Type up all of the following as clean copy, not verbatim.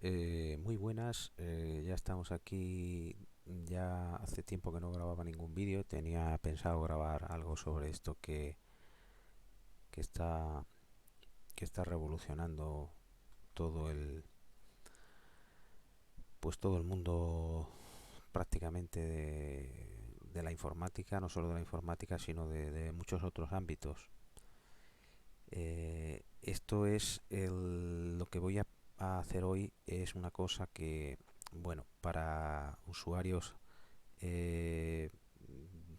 Muy buenas, ya estamos aquí. Ya hace tiempo que no grababa ningún vídeo. Tenía pensado grabar algo sobre esto que está, que está revolucionando todo todo el mundo prácticamente de la informática, no solo de la informática, sino de muchos otros ámbitos. Esto es lo que voy a hacer hoy. Es una cosa que, bueno, para usuarios eh,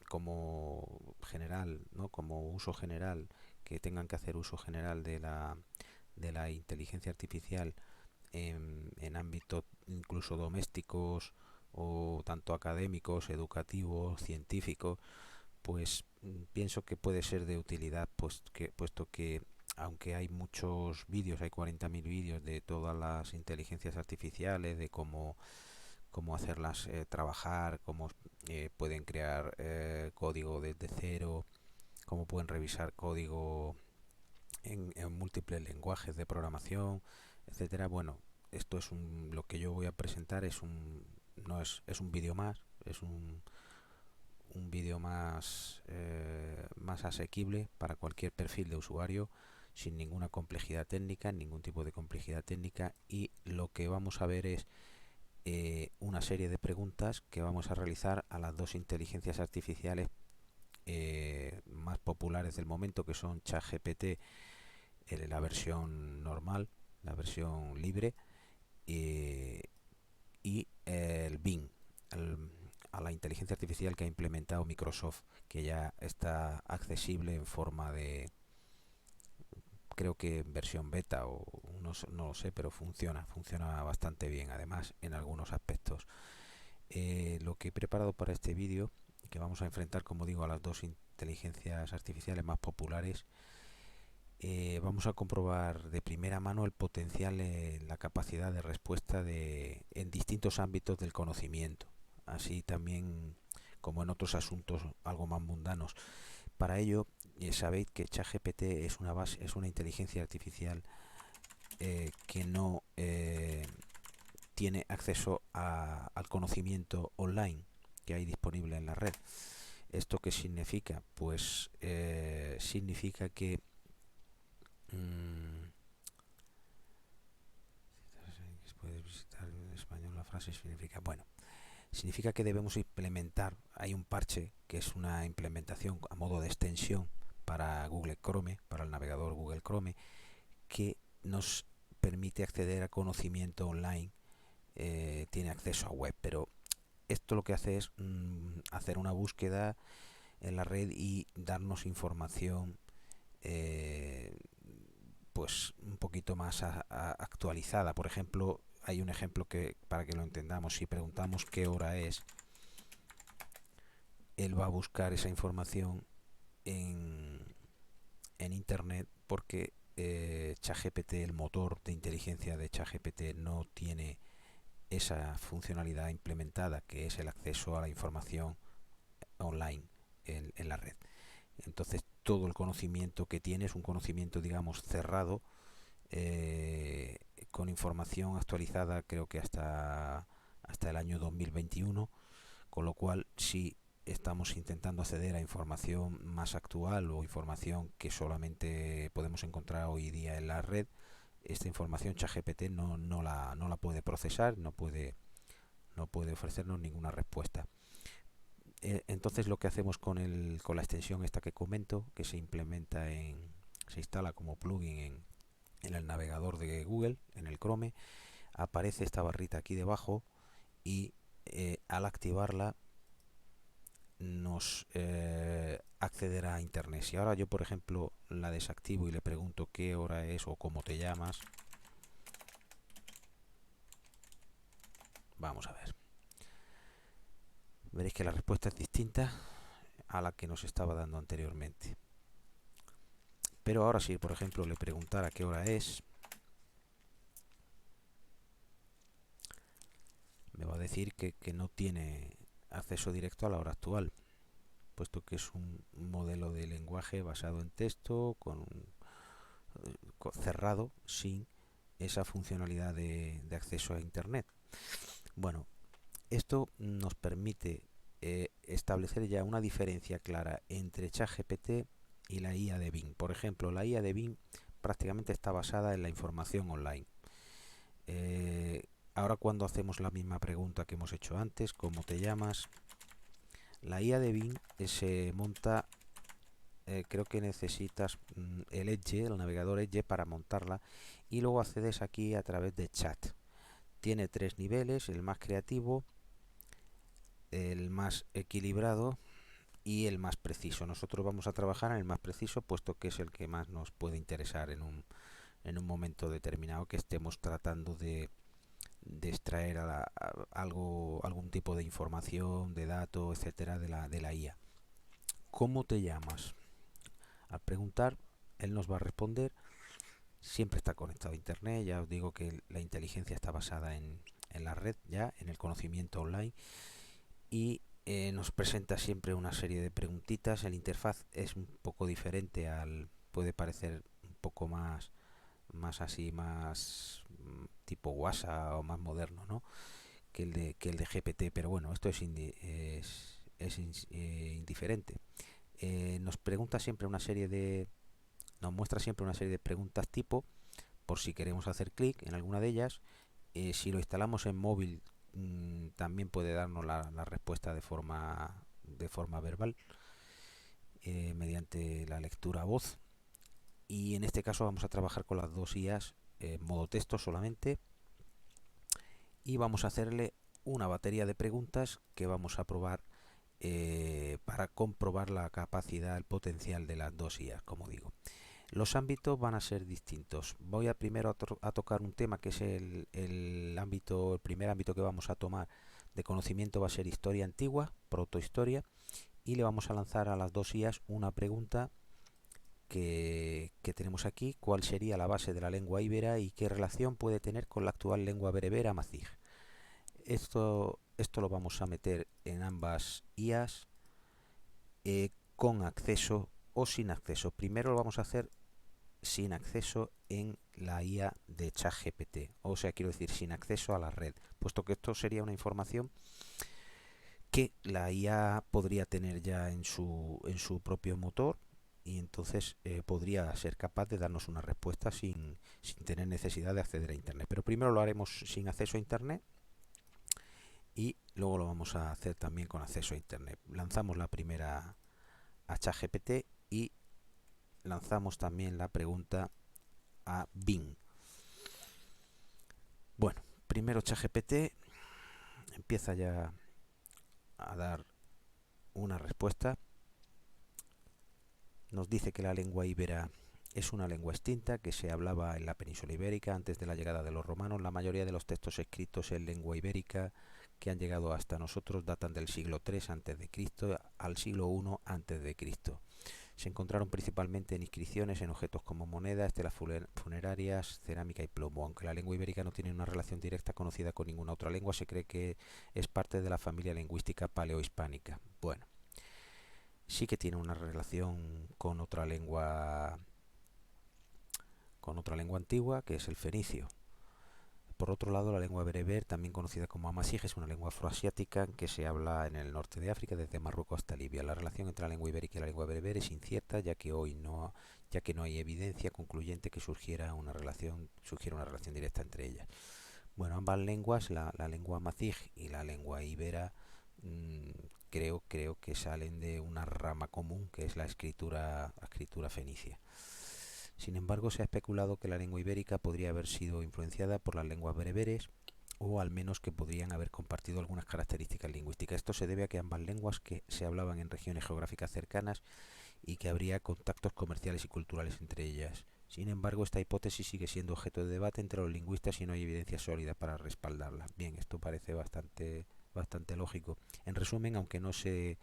como general, ¿no? Como uso general, que tengan que hacer uso general de la inteligencia artificial en ámbitos incluso domésticos o tanto académicos, educativos, científicos, pues pienso que puede ser de utilidad, puesto que aunque hay muchos vídeos, hay 40.000 vídeos de todas las inteligencias artificiales, de cómo hacerlas trabajar, cómo pueden crear código desde cero, cómo pueden revisar código en múltiples lenguajes de programación, etcétera. Bueno, esto es lo que yo voy a presentar es no es, es un vídeo más, es un vídeo más asequible para cualquier perfil de usuario, sin ninguna complejidad técnica, ningún tipo de complejidad técnica, y lo que vamos a ver es una serie de preguntas que vamos a realizar a las dos inteligencias artificiales más populares del momento, que son ChatGPT, la versión normal, la versión libre, eh, y el Bing, el- a la inteligencia artificial que ha implementado Microsoft, que ya está accesible en forma de, creo que en versión beta o no lo sé, pero funciona bastante bien, además en algunos aspectos. Lo que he preparado para este vídeo, que vamos a enfrentar, como digo, a las dos inteligencias artificiales más populares, vamos a comprobar de primera mano el potencial en la capacidad de respuesta en distintos ámbitos del conocimiento, así también como en otros asuntos algo más mundanos. Para ello, sabéis que ChatGPT es una inteligencia artificial que no tiene acceso al conocimiento online que hay disponible en la red. ¿Esto qué significa? Pues significa que mmm, puedes visitar en español la frase significa, bueno, significa que debemos implementar, hay un parche que es una implementación a modo de extensión para Google Chrome, para el navegador Google Chrome, que nos permite acceder a conocimiento online, tiene acceso a web, pero esto lo que hace es hacer una búsqueda en la red y darnos información pues un poquito más actualizada. Por ejemplo, hay un ejemplo que para que lo entendamos, si preguntamos qué hora es, él va a buscar esa información en, en internet, porque ChatGPT, el motor de inteligencia de ChatGPT, no tiene esa funcionalidad implementada, que es el acceso a la información online en la red. Entonces todo el conocimiento que tiene es un conocimiento, digamos, cerrado, con información actualizada creo que hasta el año 2021, con lo cual si estamos intentando acceder a información más actual o información que solamente podemos encontrar hoy día en la red, esta información ChatGPT no la puede procesar, no puede ofrecernos ninguna respuesta. Entonces lo que hacemos con la extensión esta que comento, que se instala como plugin en el navegador de Google, en el Chrome, aparece esta barrita aquí debajo y al activarla nos accederá a internet. Si ahora yo, por ejemplo, la desactivo y le pregunto qué hora es o cómo te llamas, vamos a ver. Veréis que la respuesta es distinta a la que nos estaba dando anteriormente. Pero ahora si, por ejemplo, le preguntara qué hora es, me va a decir que no tiene acceso directo a la hora actual, puesto que es un modelo de lenguaje basado en texto, cerrado, sin esa funcionalidad de acceso a Internet. Bueno, esto nos permite establecer ya una diferencia clara entre ChatGPT y la IA de Bing. Por ejemplo, la IA de Bing prácticamente está basada en la información online. Eh, Ahora cuando hacemos la misma pregunta que hemos hecho antes, ¿cómo te llamas? La IA de Bing se monta, creo que necesitas el Edge, el navegador Edge para montarla y luego accedes aquí a través de chat. Tiene tres niveles, el más creativo, el más equilibrado y el más preciso. Nosotros vamos a trabajar en el más preciso, puesto que es el que más nos puede interesar en un momento determinado que estemos tratando de extraer algún tipo de información, de dato, etcétera, de la IA. ¿Cómo te llamas? Al preguntar, él nos va a responder. Siempre está conectado a Internet. Ya os digo que la inteligencia está basada en la red, ya en el conocimiento online. Y nos presenta siempre una serie de preguntitas. El interfaz es un poco diferente puede parecer un poco más así, más tipo WhatsApp o más moderno, ¿no? Que el de GPT, pero bueno, esto es indiferente. Nos pregunta siempre una serie de, nos muestra siempre una serie de preguntas tipo, por si queremos hacer clic en alguna de ellas. Si lo instalamos en móvil, también puede darnos la respuesta de forma verbal, mediante la lectura a voz. Y en este caso vamos a trabajar con las dos IAs en modo texto solamente, y vamos a hacerle una batería de preguntas que vamos a probar para comprobar la capacidad, el potencial de las dos IAs, como digo. Los ámbitos van a ser distintos. Voy a primero a tocar un tema que es el primer ámbito que vamos a tomar de conocimiento va a ser historia antigua, protohistoria, y le vamos a lanzar a las dos IAs una pregunta que tenemos aquí: ¿cuál sería la base de la lengua íbera y qué relación puede tener con la actual lengua berebera amazigh? Esto lo vamos a meter en ambas IAs con acceso o sin acceso. Primero lo vamos a hacer sin acceso en la IA de ChatGPT, o sea, quiero decir, sin acceso a la red, puesto que esto sería una información que la IA podría tener ya en su propio motor, y entonces podría ser capaz de darnos una respuesta sin tener necesidad de acceder a Internet. Pero primero lo haremos sin acceso a Internet y luego lo vamos a hacer también con acceso a Internet. Lanzamos la primera a ChatGPT y lanzamos también la pregunta a Bing. Bueno, primero ChatGPT empieza ya a dar una respuesta. Nos dice que la lengua íbera es una lengua extinta que se hablaba en la península ibérica antes de la llegada de los romanos. La mayoría de los textos escritos en lengua ibérica que han llegado hasta nosotros datan del siglo III a.C. al siglo I a.C. Se encontraron principalmente en inscripciones en objetos como monedas, telas funerarias, cerámica y plomo. Aunque la lengua ibérica no tiene una relación directa conocida con ninguna otra lengua, se cree que es parte de la familia lingüística paleohispánica. Bueno, sí que tiene una relación con otra lengua antigua, que es el fenicio. Por otro lado, la lengua bereber, también conocida como amazigh, es una lengua afroasiática que se habla en el norte de África, desde Marruecos hasta Libia. La relación entre la lengua ibérica y la lengua bereber es incierta, ya que no hay evidencia concluyente que surgiera una relación directa entre ellas. Bueno, ambas lenguas, la lengua amazigh y la lengua ibera, mmm, creo que salen de una rama común, que es la escritura fenicia. Sin embargo, se ha especulado que la lengua ibérica podría haber sido influenciada por las lenguas bereberes, o al menos que podrían haber compartido algunas características lingüísticas. Esto se debe a que ambas lenguas que se hablaban en regiones geográficas cercanas y que habría contactos comerciales y culturales entre ellas. Sin embargo, esta hipótesis sigue siendo objeto de debate entre los lingüistas y no hay evidencia sólida para respaldarla. Bien, esto parece bastante lógico. En resumen, aunque no se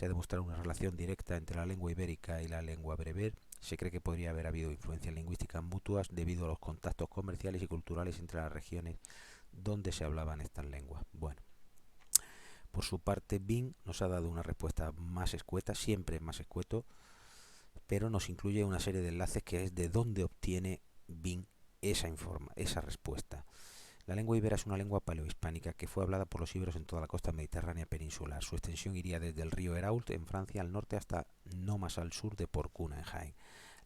ha demostrado una relación directa entre la lengua ibérica y la lengua bereber, se cree que podría haber habido influencias lingüísticas mutuas debido a los contactos comerciales y culturales entre las regiones donde se hablaban estas lenguas. Bueno, por su parte, Bing nos ha dado una respuesta más escueta, siempre más escueto, pero nos incluye una serie de enlaces que es de dónde obtiene Bing esa respuesta. La lengua ibera es una lengua paleohispánica que fue hablada por los íberos en toda la costa mediterránea peninsular. Su extensión iría desde el río Erault en Francia al norte hasta no más al sur de Porcuna en Jaén.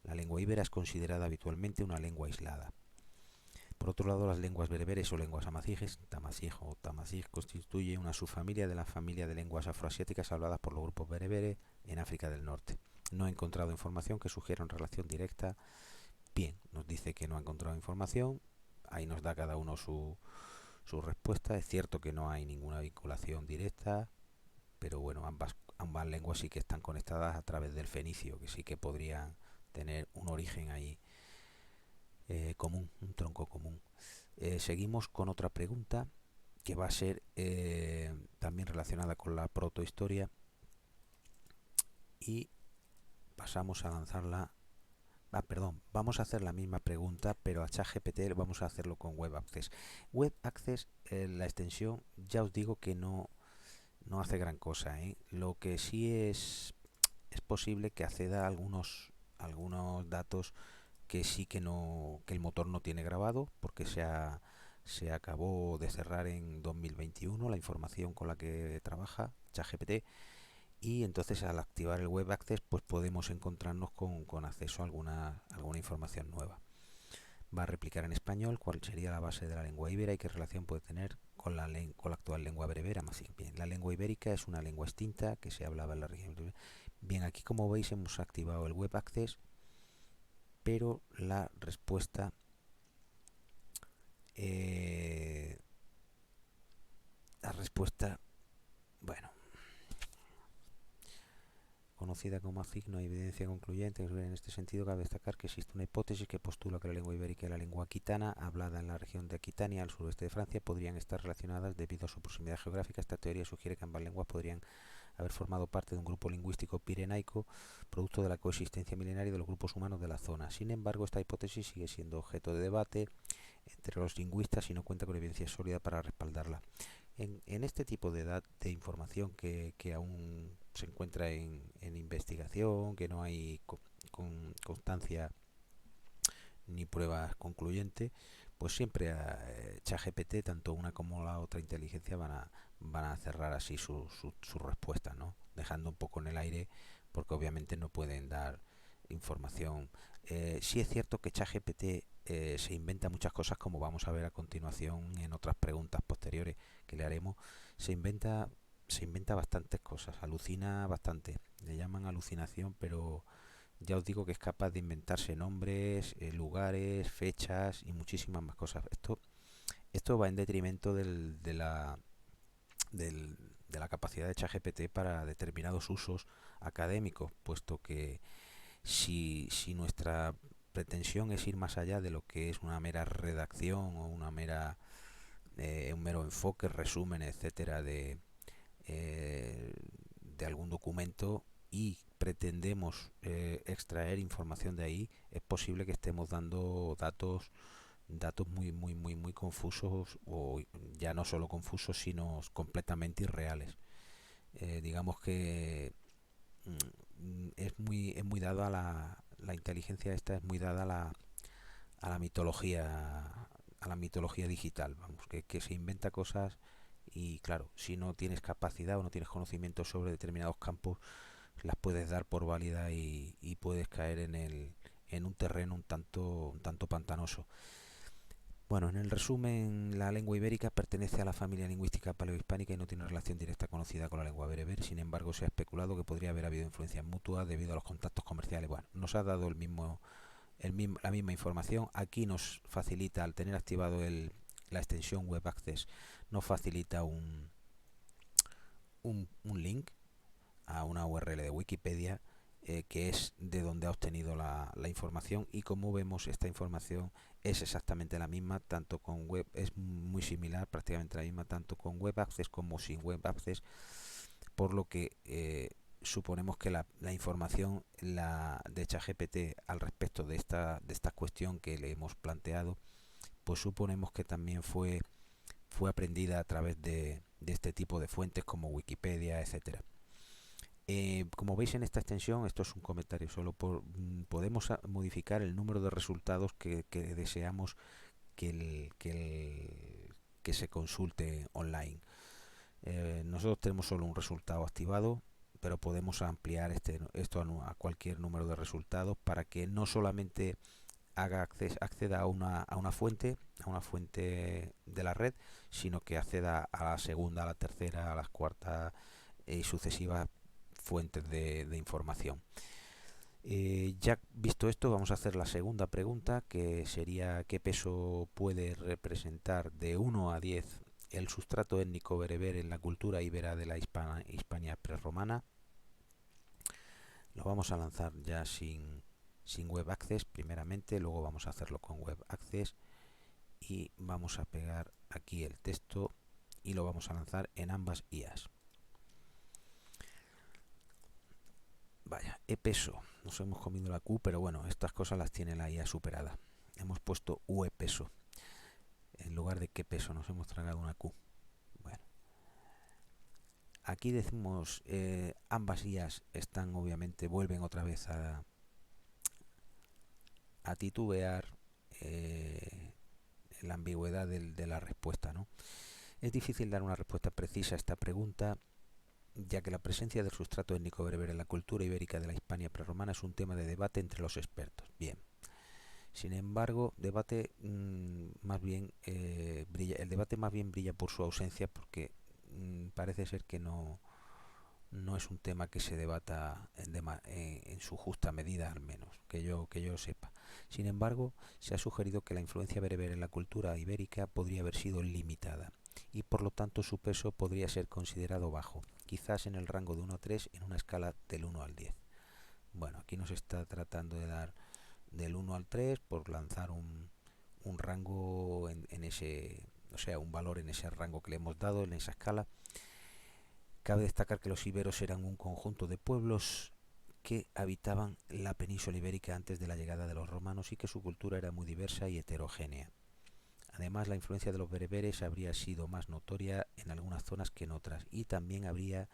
La lengua íbera es considerada habitualmente una lengua aislada. Por otro lado, las lenguas bereberes o lenguas amazijes, tamazig o tamazig, constituye una subfamilia de la familia de lenguas afroasiáticas habladas por los grupos bereberes en África del Norte. No he encontrado información que sugiera una relación directa. Bien, nos dice que no ha encontrado información, ahí nos da cada uno su respuesta. Es cierto que no hay ninguna vinculación directa, pero bueno, ambas lenguas sí que están conectadas a través del fenicio, que sí que podrían tener un origen ahí común, un tronco común. Seguimos con otra pregunta que va a ser también relacionada con la protohistoria y pasamos a lanzarla. Perdón, vamos a hacer la misma pregunta, pero a ChatGPT vamos a hacerlo con Web Access. Web Access, la extensión, ya os digo que no hace gran cosa, ¿eh? Lo que sí es posible que acceda a algunos datos que sí que no, que el motor no tiene grabado, porque se acabó de cerrar en 2021 la información con la que trabaja ChatGPT, y entonces al activar el Web Access pues podemos encontrarnos con acceso a alguna información nueva. Va a replicar en español cuál sería la base de la lengua ibera y qué relación puede tener con la actual lengua berbera. Más bien, la lengua ibérica es una lengua extinta que se hablaba en la región. Bien, aquí como veis hemos activado el Web Access, pero eh, la respuesta, bueno, conocida como ACIC, no hay evidencia concluyente. En este sentido, cabe destacar que existe una hipótesis que postula que la lengua ibérica y la lengua aquitana, hablada en la región de Aquitania, al suroeste de Francia, podrían estar relacionadas debido a su proximidad geográfica. Esta teoría sugiere que ambas lenguas podrían haber formado parte de un grupo lingüístico pirenaico, producto de la coexistencia milenaria de los grupos humanos de la zona. Sin embargo, esta hipótesis sigue siendo objeto de debate entre los lingüistas y no cuenta con evidencia sólida para respaldarla. En este tipo de información que aún se encuentra en investigación, que no hay constancia ni pruebas concluyentes, pues siempre a ChatGPT, tanto una como la otra inteligencia, van a cerrar así su respuesta, ¿no? Dejando un poco en el aire, porque obviamente no pueden dar información. Sí es cierto que ChatGPT se inventa muchas cosas, como vamos a ver a continuación en otras preguntas posteriores que le haremos. Se inventa, se inventa bastantes cosas, alucina bastante. Le llaman alucinación, pero ya os digo que es capaz de inventarse nombres, lugares, fechas y muchísimas más cosas. Esto va en detrimento del- de la capacidad de ChatGPT para determinados usos académicos, puesto que si nuestra pretensión es ir más allá de lo que es una mera redacción o un mero enfoque, resumen, etcétera, de algún documento, y pretendemos extraer información de ahí, es posible que estemos dando datos muy confusos, o ya no solo confusos, sino completamente irreales. Digamos que es muy dada la inteligencia esta, es muy dada a la mitología, a la mitología digital, vamos, que se inventa cosas. Y claro, si no tienes capacidad o no tienes conocimiento sobre determinados campos, las puedes dar por válida y puedes caer en un terreno un tanto pantanoso. Bueno, en el resumen, la lengua ibérica pertenece a la familia lingüística paleohispánica y no tiene relación directa conocida con la lengua bereber. Sin embargo, se ha especulado que podría haber habido influencias mutuas debido a los contactos comerciales. Bueno, nos ha dado la misma información. Aquí nos facilita, al tener activado la extensión Web Access, nos facilita un link a una URL de Wikipedia, que es de donde ha obtenido la información, y como vemos esta información es exactamente la misma, tanto con web, es muy similar, prácticamente la misma tanto con Web Access como sin Web Access, por lo que suponemos que la información de ChatGPT al respecto de esta cuestión que le hemos planteado, pues suponemos que también fue aprendida a través de este tipo de fuentes como Wikipedia, etcétera. Como veis en esta extensión, esto es un comentario solo, podemos modificar el número de resultados que deseamos que se consulte online. Nosotros tenemos solo un resultado activado, pero podemos ampliar esto a cualquier número de resultados para que no solamente acceda a una fuente de la red, sino que acceda a la segunda, a la tercera, a las cuartas y sucesivas fuentes de información. Ya visto esto, vamos a hacer la segunda pregunta, que sería ¿qué peso puede representar de 1 a 10 el sustrato étnico bereber en la cultura ibera de la Hispania prerromana? Lo vamos a lanzar ya sin Web Access primeramente, luego vamos a hacerlo con Web Access y vamos a pegar aquí el texto y lo vamos a lanzar en ambas IAs. Vaya, peso. Nos hemos comido la Q, pero bueno, estas cosas las tiene la IA superada. Hemos puesto UE peso. En lugar de qué peso, nos hemos tragado una Q. Bueno. Aquí decimos, ambas IAs están obviamente, vuelven otra vez a titubear la ambigüedad de la respuesta, ¿no? Es difícil dar una respuesta precisa a esta pregunta, ya que la presencia del sustrato étnico bereber en la cultura ibérica de la Hispania prerromana es un tema de debate entre los expertos. Bien. Sin embargo, más bien el debate más bien brilla por su ausencia, porque parece ser que no es un tema que se debata en su justa medida, al menos que yo sepa. Sin embargo, se ha sugerido que la influencia bereber en la cultura ibérica podría haber sido limitada y por lo tanto su peso podría ser considerado bajo, quizás en el rango de 1 a 3 en una escala del 1 al 10. Bueno, aquí nos está tratando de dar del 1 al 3 por lanzar un rango en ese, o sea, un valor en ese rango que le hemos dado, en esa escala. Cabe destacar que los iberos eran un conjunto de pueblos que habitaban la península ibérica antes de la llegada de los romanos y que su cultura era muy diversa y heterogénea. Además, la influencia de los bereberes habría sido más notoria en algunas zonas que en otras y también habría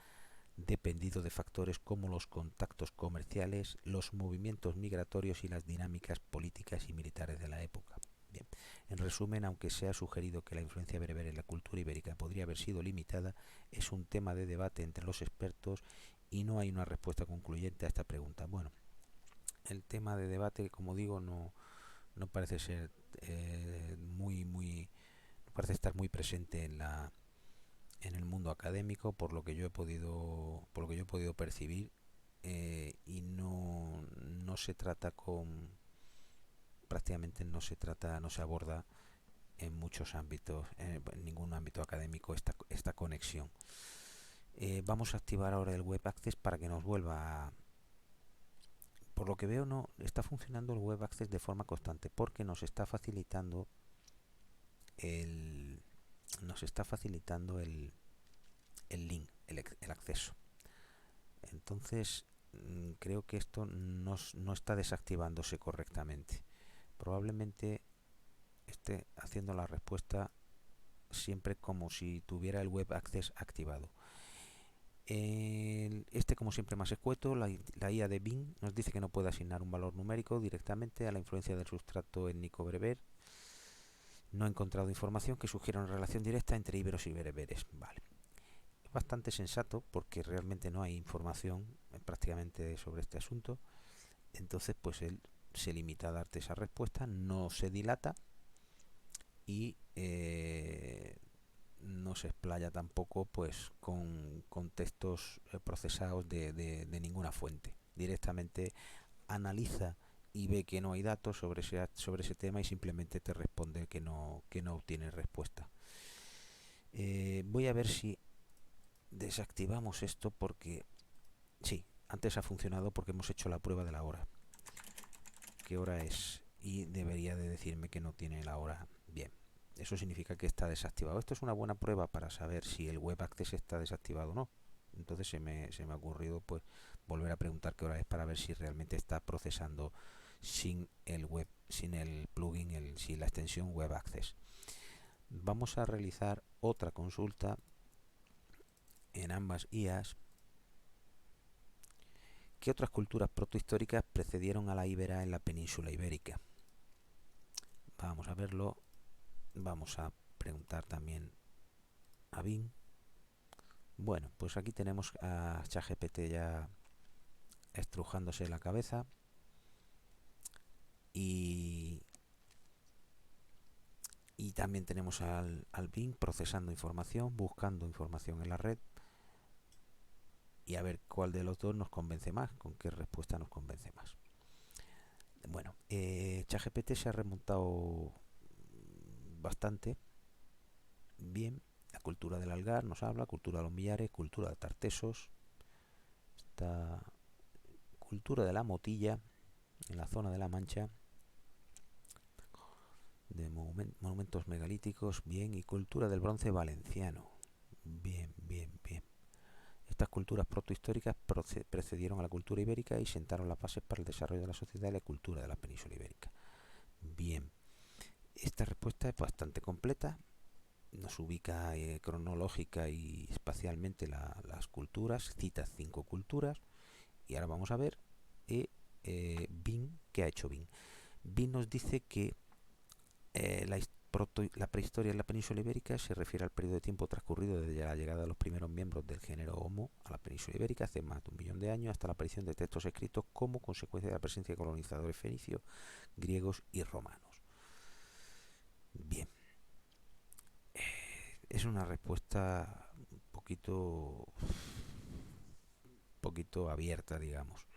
dependido de factores como los contactos comerciales, los movimientos migratorios y las dinámicas políticas y militares de la época. Bien. En resumen, aunque se ha sugerido que la influencia bereber en la cultura ibérica podría haber sido limitada, es un tema de debate entre los expertos y no hay una respuesta concluyente a esta pregunta. Bueno, el tema de debate, como digo, no parece ser no parece estar muy presente en el mundo académico, por lo que yo he podido percibir, y no se trata prácticamente no se aborda en muchos ámbitos, en ningún ámbito académico esta conexión. Vamos a activar ahora el Web Access para que nos vuelva por lo que veo no está funcionando el Web Access de forma constante porque el nos está facilitando el link, el acceso. Entonces creo que esto no está desactivándose correctamente. Probablemente esté haciendo la respuesta siempre como si tuviera el Web Access activado. Como siempre más escueto, la IA de Bing nos dice que no puede asignar un valor numérico directamente a la influencia del sustrato étnico bereber. No he encontrado información que sugiera una relación directa entre íberos y bereberes. Vale. Es bastante sensato porque realmente no hay información prácticamente sobre este asunto. Entonces, pues él se limita a darte esa respuesta, no se dilata y no se explaya tampoco pues con textos procesados de ninguna fuente. Directamente analiza y ve que no hay datos sobre ese tema y simplemente te responde que no obtiene respuesta. Voy a ver si desactivamos esto porque sí, antes ha funcionado porque hemos hecho la prueba de la hora. ¿Qué hora es? Y debería de decirme que no tiene la hora. Bien, eso significa que está desactivado. Esto es una buena prueba para saber si el Web Access está desactivado o no. Entonces se me ha ocurrido pues volver a preguntar qué hora es para ver si realmente está procesando sin el plugin, sin la extensión Web Access. Vamos a realizar otra consulta en ambas IAs ¿Qué otras culturas protohistóricas precedieron a la íbera en la península ibérica? Vamos a verlo. Vamos a preguntar también a Bing. Bueno, pues aquí tenemos a ChatGPT ya estrujándose la cabeza y, y también tenemos al Bing procesando información, buscando información en la red y a ver cuál de los dos nos convence más, con qué respuesta nos convence más. Bueno, ChatGPT se ha remontado bastante bien. La cultura del Algar nos habla, cultura de los millares, cultura de Tartesos, esta cultura de la Motilla, en la zona de la Mancha, de monumentos megalíticos, bien, y cultura del bronce valenciano, bien, bien, bien. Estas culturas protohistóricas precedieron a la cultura ibérica y sentaron las bases para el desarrollo de la sociedad y la cultura de la península ibérica. Bien, esta respuesta es bastante completa, nos ubica cronológica y espacialmente las culturas, cita 5 culturas, y ahora vamos a ver Bing, ¿qué ha hecho Bing? Bing nos dice que la prehistoria en la península ibérica se refiere al periodo de tiempo transcurrido desde la llegada de los primeros miembros del género Homo a la península ibérica hace más de 1 millón de años hasta la aparición de textos escritos como consecuencia de la presencia de colonizadores fenicios, griegos y romanos. Bien, es una respuesta un poquito abierta, digamos,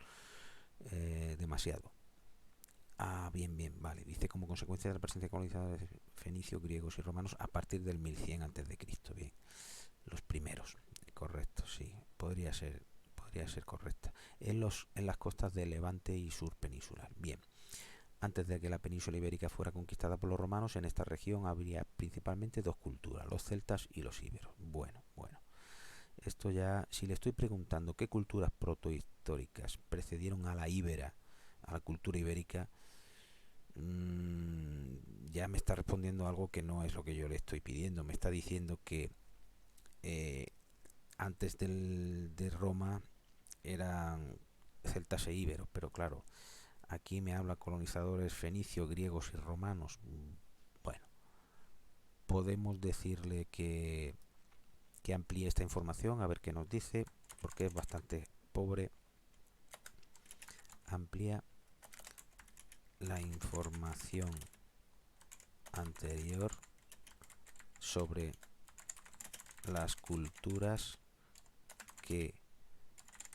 demasiado. Bien, bien, vale. Dice como consecuencia de la presencia de colonizadores fenicios, griegos y romanos a partir del 1100 a.C. Bien, los primeros, correcto, sí, podría ser correcta. En las costas de Levante y sur peninsular. Bien, antes de que la península ibérica fuera conquistada por los romanos, en esta región habría principalmente 2 culturas, los celtas y los íberos. Bueno, bueno. Esto ya, si le estoy preguntando qué culturas protohistóricas precedieron a la íbera, a la cultura ibérica, ya me está respondiendo algo que no es lo que yo le estoy pidiendo. Me está diciendo que eh, antes de Roma eran celtas e íberos, pero claro, aquí me habla colonizadores fenicios, griegos y romanos. Bueno, podemos decirle que amplíe esta información, a ver qué nos dice, porque es bastante pobre. Amplía la información anterior sobre las culturas que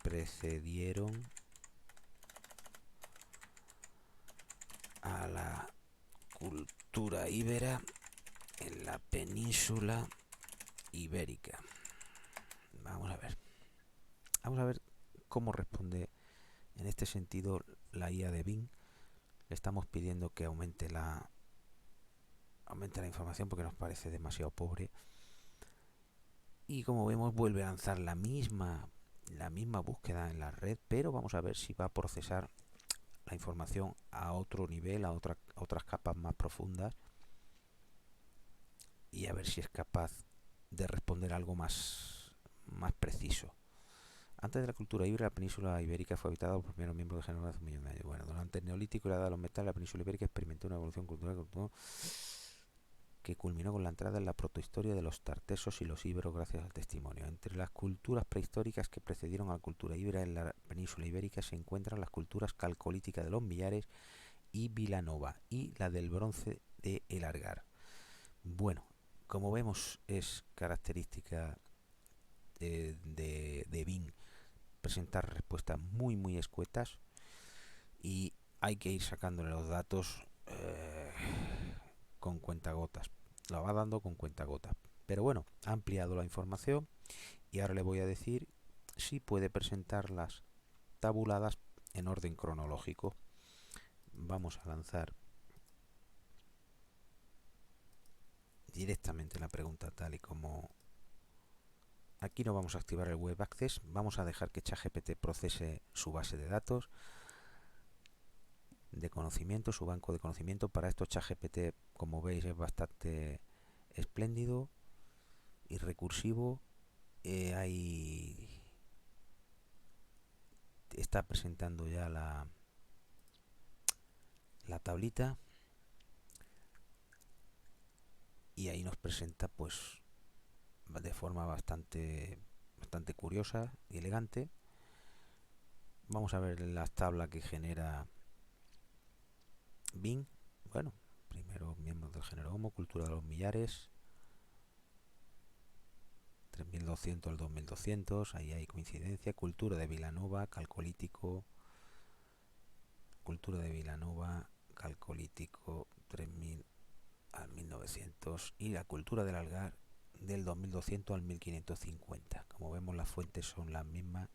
precedieron a la cultura íbera en la península ibérica. Vamos a ver. Vamos a ver cómo responde en este sentido la IA de Bing. Le estamos pidiendo que aumente la información porque nos parece demasiado pobre. Y como vemos vuelve a lanzar la misma búsqueda en la red, pero vamos a ver si va a procesar la información a otro nivel, a otras capas más profundas, y a ver si es capaz de responder algo más preciso. Antes de la cultura ibérica, la península ibérica fue habitada por los primeros miembros de género hace 1 millón de años. Bueno, durante el Neolítico y la Edad de los Metales, la península ibérica experimentó una evolución cultural que culminó con la entrada en la protohistoria de los tartesos y los íberos gracias al testimonio. Entre las culturas prehistóricas que precedieron a la cultura íbera en la península ibérica se encuentran las culturas calcolíticas de los millares y Vilanova y la del bronce de El Algar. Bueno, como vemos es característica de Bing presentar respuestas muy escuetas y hay que ir sacándole los datos con cuentagotas. Lo va dando con cuentagotas. Pero bueno, ha ampliado la información y ahora le voy a decir si puede presentarlas tabuladas en orden cronológico. Vamos a lanzar directamente la pregunta tal y como... Aquí no vamos a activar el Web Access, vamos a dejar que ChatGPT procese su base de datos de conocimiento, su banco de conocimiento. Para esto ChatGPT, como veis, es bastante espléndido y recursivo. está presentando ya la tablita, y ahí nos presenta pues de forma bastante curiosa y elegante. Vamos a ver las tablas que genera Bing. Bueno, primero miembros del género Homo, cultura de los millares, 3200 al 2200, ahí hay coincidencia. Cultura de Vilanova, calcolítico, cultura de Vilanova, calcolítico, 3000 al 1900, y la cultura del Algar del 2200 al 1550. Como vemos, las fuentes son las mismas.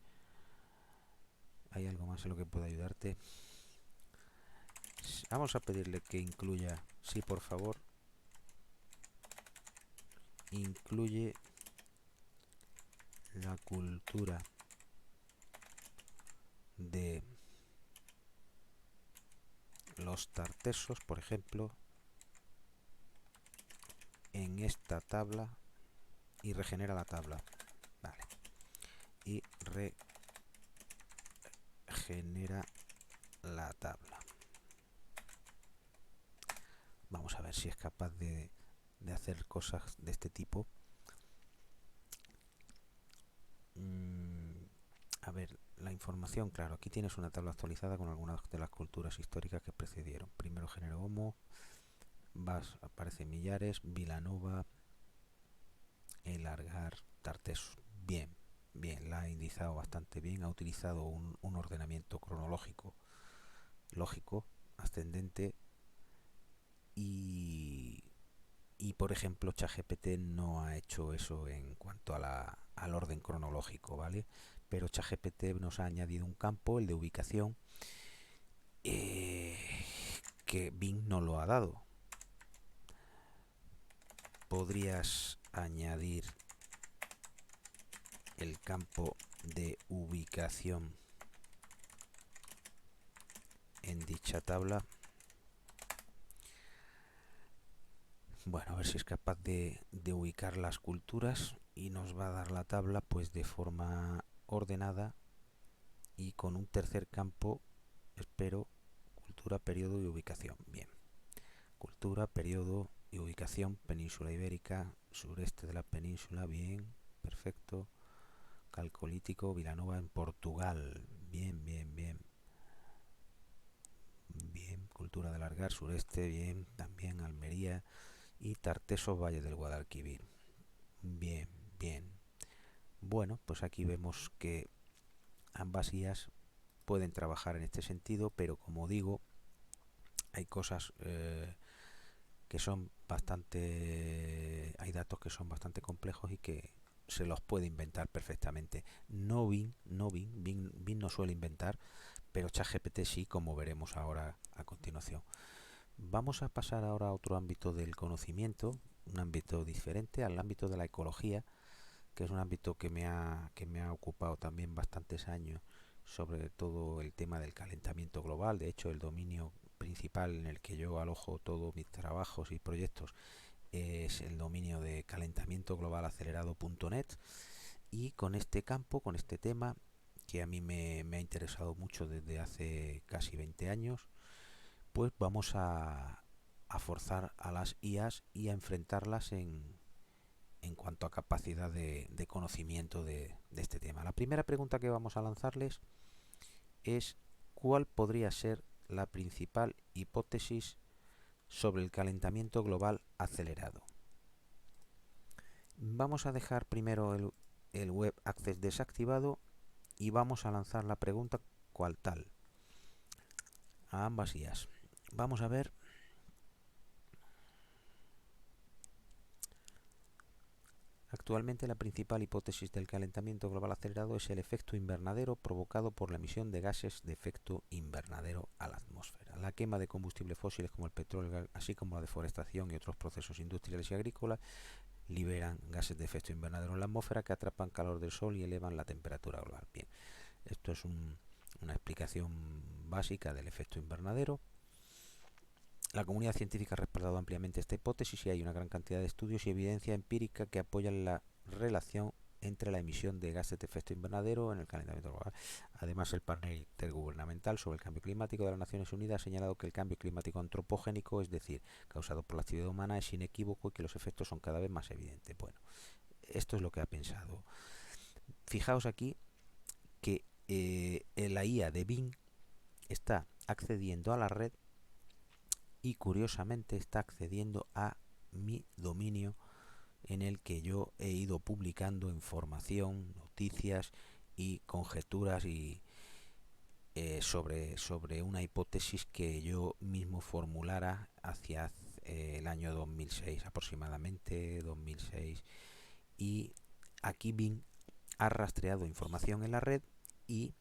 ¿Hay algo más en lo que pueda ayudarte? Vamos a pedirle que incluya, sí, por favor, incluye la cultura de los tartesos, por ejemplo, en esta tabla, y regenera la tabla. Vale. Y regenera la tabla. Vamos a ver si es capaz de hacer cosas de este tipo. A ver, la información, claro, aquí tienes una tabla actualizada con algunas de las culturas históricas que precedieron. Primero género Homo, aparece Millares, Vilanova, El Algar, Tartesos. Bien, bien, la ha indicado bastante bien, ha utilizado un ordenamiento cronológico, lógico, ascendente, y por ejemplo ChatGPT no ha hecho eso en cuanto al orden cronológico, ¿vale? Pero ChatGPT nos ha añadido un campo, el de ubicación, que Bing no lo ha dado. Podrías añadir el campo de ubicación en dicha tabla. Bueno, a ver si es capaz de ubicar las culturas, y nos va a dar la tabla pues de forma ordenada y con un tercer campo, espero, cultura, periodo y ubicación. Bien, cultura, periodo y ubicación, península ibérica, sureste de la península, bien, perfecto. Calcolítico, Vilanova en Portugal, bien, bien, bien. Bien, cultura del Algar, sureste, bien, también Almería, y Tartesos, Valle del Guadalquivir. Bien, bien. Bueno, pues aquí vemos que ambas IAs pueden trabajar en este sentido, pero como digo, hay cosas que son hay datos que son bastante complejos y que se los puede inventar perfectamente. No Bing no suele inventar, pero ChatGPT sí, como veremos ahora a continuación. Vamos a pasar ahora a otro ámbito del conocimiento, un ámbito diferente, al ámbito de la ecología, que es un ámbito que me ha ocupado también bastantes años, sobre todo el tema del calentamiento global. De hecho, el dominio principal en el que yo alojo todos mis trabajos y proyectos es el dominio de calentamientoglobalacelerado.net, y con este campo, con este tema, que a mí me ha interesado mucho desde hace casi 20 años, pues vamos a forzar a las IAs y a enfrentarlas en cuanto a capacidad de conocimiento de este tema. La primera pregunta que vamos a lanzarles es: ¿cuál podría ser la principal hipótesis sobre el calentamiento global acelerado? Vamos a dejar primero el Web Access desactivado y vamos a lanzar la pregunta cual tal a ambas IAs. Vamos a ver. Actualmente la principal hipótesis del calentamiento global acelerado es el efecto invernadero provocado por la emisión de gases de efecto invernadero a la atmósfera. La quema de combustibles fósiles como el petróleo, así como la deforestación y otros procesos industriales y agrícolas, liberan gases de efecto invernadero en la atmósfera que atrapan calor del sol y elevan la temperatura global. Bien, esto es una explicación básica del efecto invernadero. La comunidad científica ha respaldado ampliamente esta hipótesis y hay una gran cantidad de estudios y evidencia empírica que apoyan la relación entre la emisión de gases de efecto invernadero en el calentamiento global. Además, el panel intergubernamental sobre el cambio climático de las Naciones Unidas ha señalado que el cambio climático antropogénico, es decir, causado por la actividad humana, es inequívoco y que los efectos son cada vez más evidentes. Bueno, esto es lo que ha pensado. Fijaos aquí que la IA de Bing está accediendo a la red y curiosamente está accediendo a mi dominio en el que yo he ido publicando información, noticias y conjeturas y sobre una hipótesis que yo mismo formulara hacia el año 2006, aproximadamente 2006. Y aquí Bing ha rastreado información en la red y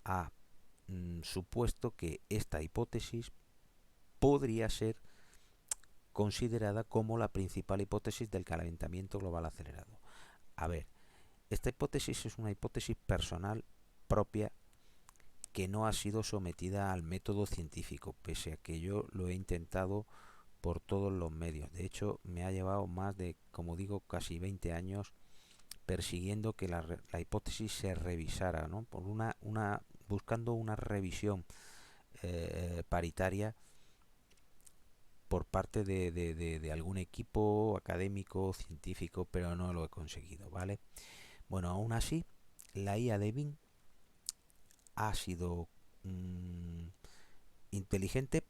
ha supuesto que esta hipótesis podría ser considerada como la principal hipótesis del calentamiento global acelerado. A ver, esta hipótesis es una hipótesis personal propia que no ha sido sometida al método científico, pese a que yo lo he intentado por todos los medios. De hecho, me ha llevado más de, como digo, casi 20 años persiguiendo que la hipótesis se revisara, ¿no? Por buscando una revisión paritaria por parte de algún equipo académico, científico, pero no lo he conseguido, ¿vale? Bueno, aún así, la IA de Bing ha sido inteligente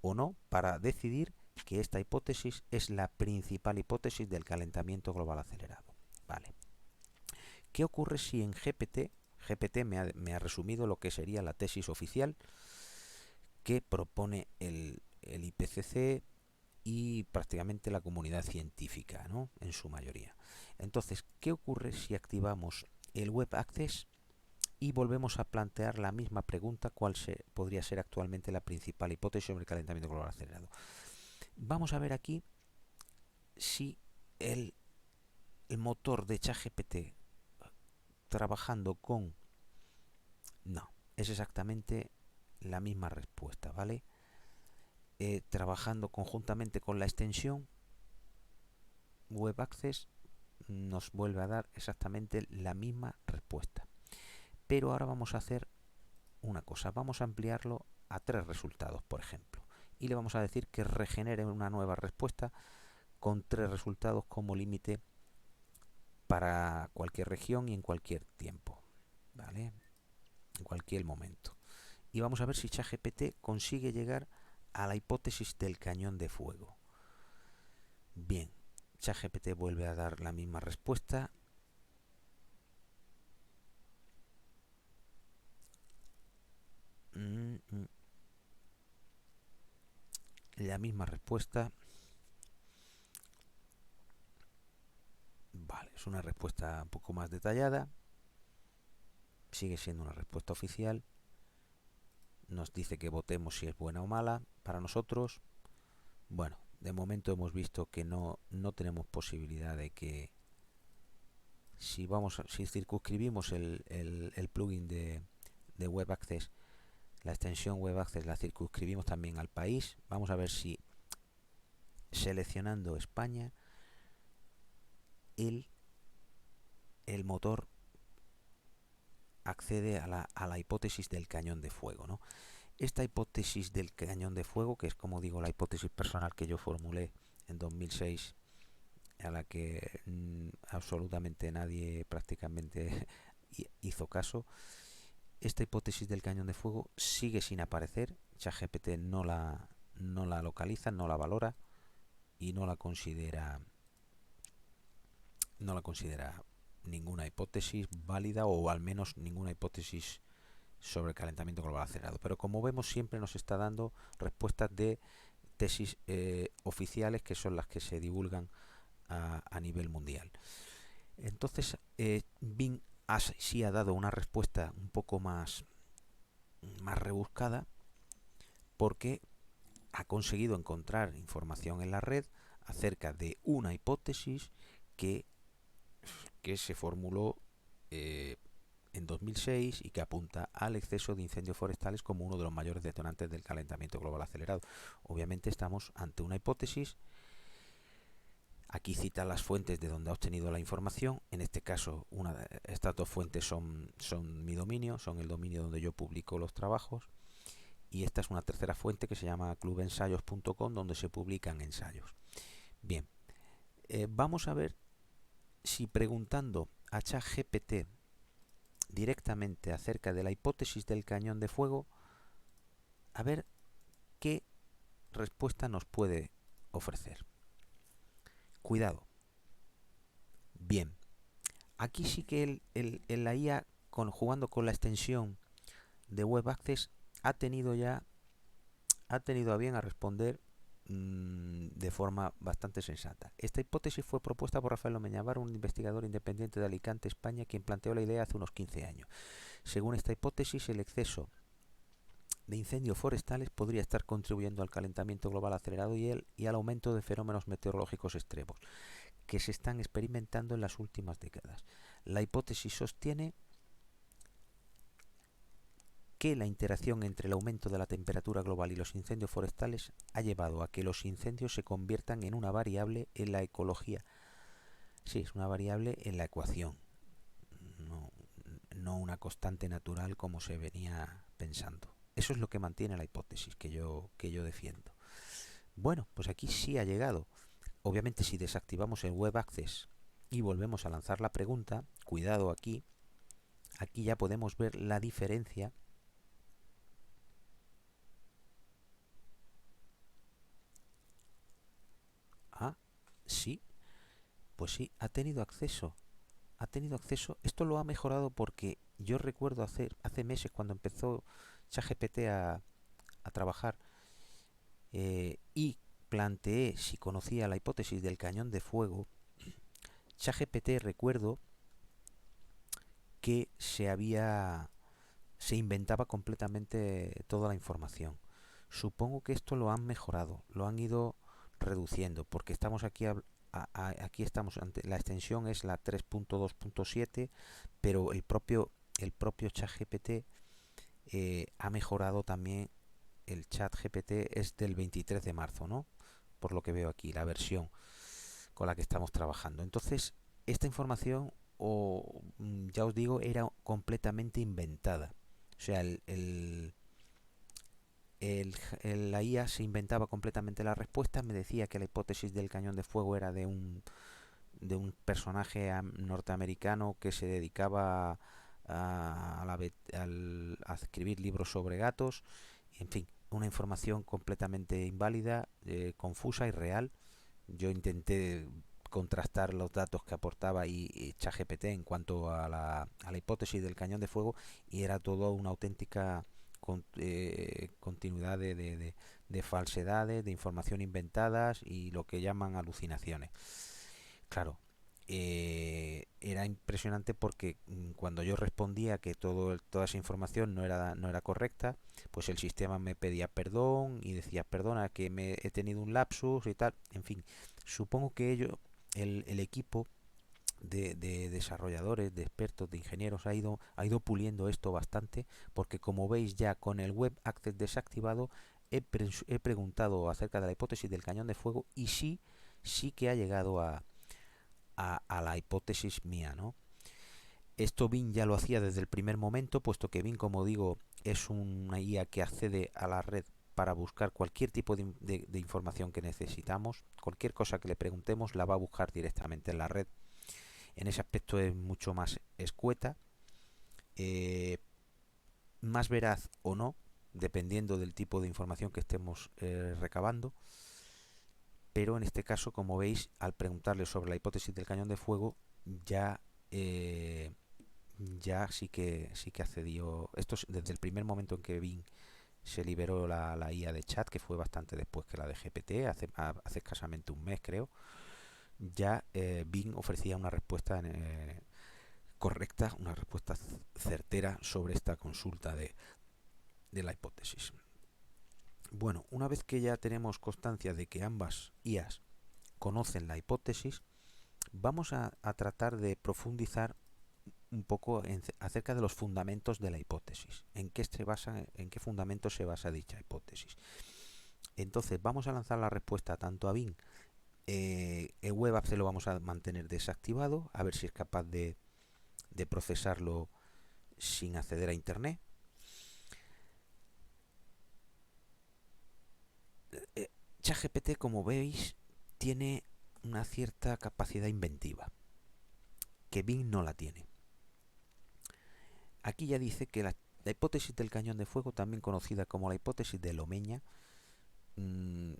o no para decidir que esta hipótesis es la principal hipótesis del calentamiento global acelerado, ¿vale? ¿Qué ocurre si en GPT me ha resumido lo que sería la tesis oficial que propone el IPCC y prácticamente la comunidad científica, ¿no? En su mayoría. Entonces, ¿qué ocurre si activamos el Web Access y volvemos a plantear la misma pregunta, cuál podría ser actualmente la principal hipótesis sobre el calentamiento global acelerado? Vamos a ver aquí si el motor de ChatGPT trabajando con... No, es exactamente la misma respuesta, ¿vale? Trabajando conjuntamente con la extensión Web Access nos vuelve a dar exactamente la misma respuesta. Pero ahora vamos a hacer una cosa, vamos a ampliarlo a 3 resultados, por ejemplo, y le vamos a decir que regenere una nueva respuesta con 3 resultados como límite para cualquier región y en cualquier tiempo, ¿vale? En cualquier momento. Y vamos a ver si ChatGPT consigue llegar a la hipótesis del cañón de fuego. Bien, ChatGPT vuelve a dar la misma respuesta. La misma respuesta. Vale, es una respuesta un poco más detallada. Sigue siendo una respuesta oficial. Nos dice que votemos si es buena o mala para nosotros. Bueno, de momento hemos visto que no tenemos posibilidad de que si circunscribimos el plugin de Web Access, la extensión Web Access la circunscribimos también al país. Vamos a ver si seleccionando España el motor accede a la hipótesis del cañón de fuego, ¿no? Esta hipótesis del cañón de fuego, que es como digo la hipótesis personal que yo formulé en 2006, a la que absolutamente nadie prácticamente hizo caso, esta hipótesis del cañón de fuego sigue sin aparecer. ChatGPT no la localiza, no la valora y no la considera ninguna hipótesis válida, o al menos ninguna hipótesis sobre el calentamiento global acelerado. Pero como vemos, siempre nos está dando respuestas de tesis oficiales, que son las que se divulgan a nivel mundial. Entonces, Bing sí ha dado una respuesta un poco más rebuscada, porque ha conseguido encontrar información en la red acerca de una hipótesis que se formuló en 2006 y que apunta al exceso de incendios forestales como uno de los mayores detonantes del calentamiento global acelerado. Obviamente estamos ante una hipótesis Aquí cita las fuentes de donde ha obtenido la información. En este caso, estas dos fuentes son mi dominio, son el dominio donde yo publico los trabajos. Y esta es una tercera fuente que se llama clubensayos.com, donde se publican ensayos. Bien, vamos a ver si preguntando a ChatGPT directamente acerca de la hipótesis del cañón de fuego, a ver qué respuesta nos puede ofrecer. Cuidado. Bien, aquí sí que la IA, jugando con la extensión de Web Access, ha tenido a bien a responder de forma bastante sensata. Esta hipótesis fue propuesta por Rafael Omeñabar, un investigador independiente de Alicante, España, quien planteó la idea hace unos 15 años. Según esta hipótesis, el exceso de incendios forestales podría estar contribuyendo al calentamiento global acelerado y al aumento de fenómenos meteorológicos extremos que se están experimentando en las últimas décadas. La hipótesis sostiene que la interacción entre el aumento de la temperatura global y los incendios forestales ha llevado a que los incendios se conviertan en una variable en la ecología. Sí, es una variable en la ecuación, no, no una constante natural como se venía pensando. Eso es lo que mantiene la hipótesis que yo defiendo. Bueno, pues aquí sí ha llegado. Obviamente, si desactivamos el Web Access y volvemos a lanzar la pregunta, cuidado aquí ya podemos ver la diferencia. Ah, sí, pues sí, ha tenido acceso. Ha tenido acceso. Esto lo ha mejorado porque yo recuerdo hace meses cuando empezó ChatGPT a trabajar, y planteé si conocía la hipótesis del cañón de fuego. ChatGPT, recuerdo que se inventaba completamente toda la información. Supongo que esto lo han mejorado, lo han ido reduciendo, porque estamos aquí aquí estamos ante la extensión es la 3.2.7, pero el propio ChatGPT ha mejorado también. El ChatGPT es del 23 de marzo, ¿no? Por lo que veo aquí, la versión con la que estamos trabajando. Entonces, esta información, ya os digo, era completamente inventada. O sea, la IA se inventaba completamente la respuesta, me decía que la hipótesis del cañón de fuego era de un personaje norteamericano que se dedicaba a escribir libros sobre gatos, en fin, una información completamente inválida, confusa y real. Yo intenté contrastar los datos que aportaba y ChatGPT en cuanto a la hipótesis del cañón de fuego, y era todo una auténtica continuidad de falsedades, de información inventadas y lo que llaman alucinaciones. Claro, era impresionante porque cuando yo respondía que toda esa información no era correcta, pues el sistema me pedía perdón y decía, perdona, que he tenido un lapsus y tal. En fin, supongo que el equipo de desarrolladores, de expertos, de ingenieros ha ido puliendo esto bastante, porque como veis ya con el Web Access desactivado he preguntado acerca de la hipótesis del cañón de fuego y sí que ha llegado a la hipótesis mía, ¿no? Esto Bing ya lo hacía desde el primer momento, puesto que Bing, como digo, es una IA que accede a la red para buscar cualquier tipo de información que necesitamos. Cualquier cosa que le preguntemos la va a buscar directamente en la red. En ese aspecto es mucho más escueta, eh, más veraz o no, dependiendo del tipo de información que estemos recabando. Pero en este caso, como veis, al preguntarle sobre la hipótesis del cañón de fuego, ya eh, ya sí que accedió. Esto es desde el primer momento en que Bing se liberó la IA de chat, que fue bastante después que la de GPT, hace escasamente un mes creo. Ya Bing ofrecía una respuesta correcta, una respuesta certera sobre esta consulta de la hipótesis. Bueno, una vez que ya tenemos constancia de que ambas IAs conocen la hipótesis, vamos a tratar de profundizar un poco acerca de los fundamentos de la hipótesis. ¿En qué fundamentos se basa dicha hipótesis? Entonces vamos a lanzar la respuesta tanto a Bing El web app se lo vamos a mantener desactivado, a ver si es capaz de procesarlo sin acceder a internet. ChatGPT, como veis, tiene una cierta capacidad inventiva, que Bing no la tiene. Aquí ya dice que la hipótesis del cañón de fuego, también conocida como la hipótesis de Lomeña, mmm,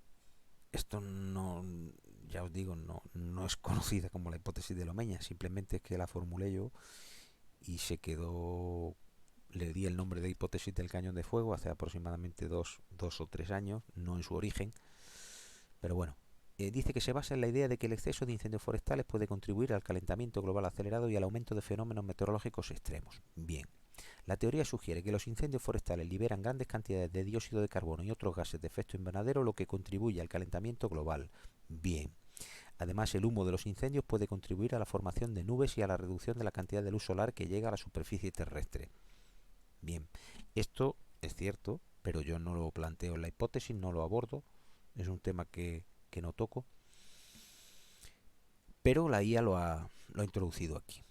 esto no, ya os digo, no es conocida como la hipótesis de Lomeña, simplemente es que la formulé yo y se quedó, le di el nombre de hipótesis del cañón de fuego hace aproximadamente dos o tres años, no en su origen, pero bueno. Dice que se basa en la idea de que el exceso de incendios forestales puede contribuir al calentamiento global acelerado y al aumento de fenómenos meteorológicos extremos. Bien, la teoría sugiere que los incendios forestales liberan grandes cantidades de dióxido de carbono y otros gases de efecto invernadero, lo que contribuye al calentamiento global. Bien. Además, el humo de los incendios puede contribuir a la formación de nubes y a la reducción de la cantidad de luz solar que llega a la superficie terrestre. Bien, esto es cierto, pero yo no lo planteo en la hipótesis, no lo abordo, es un tema que no toco, pero la IA lo ha introducido aquí.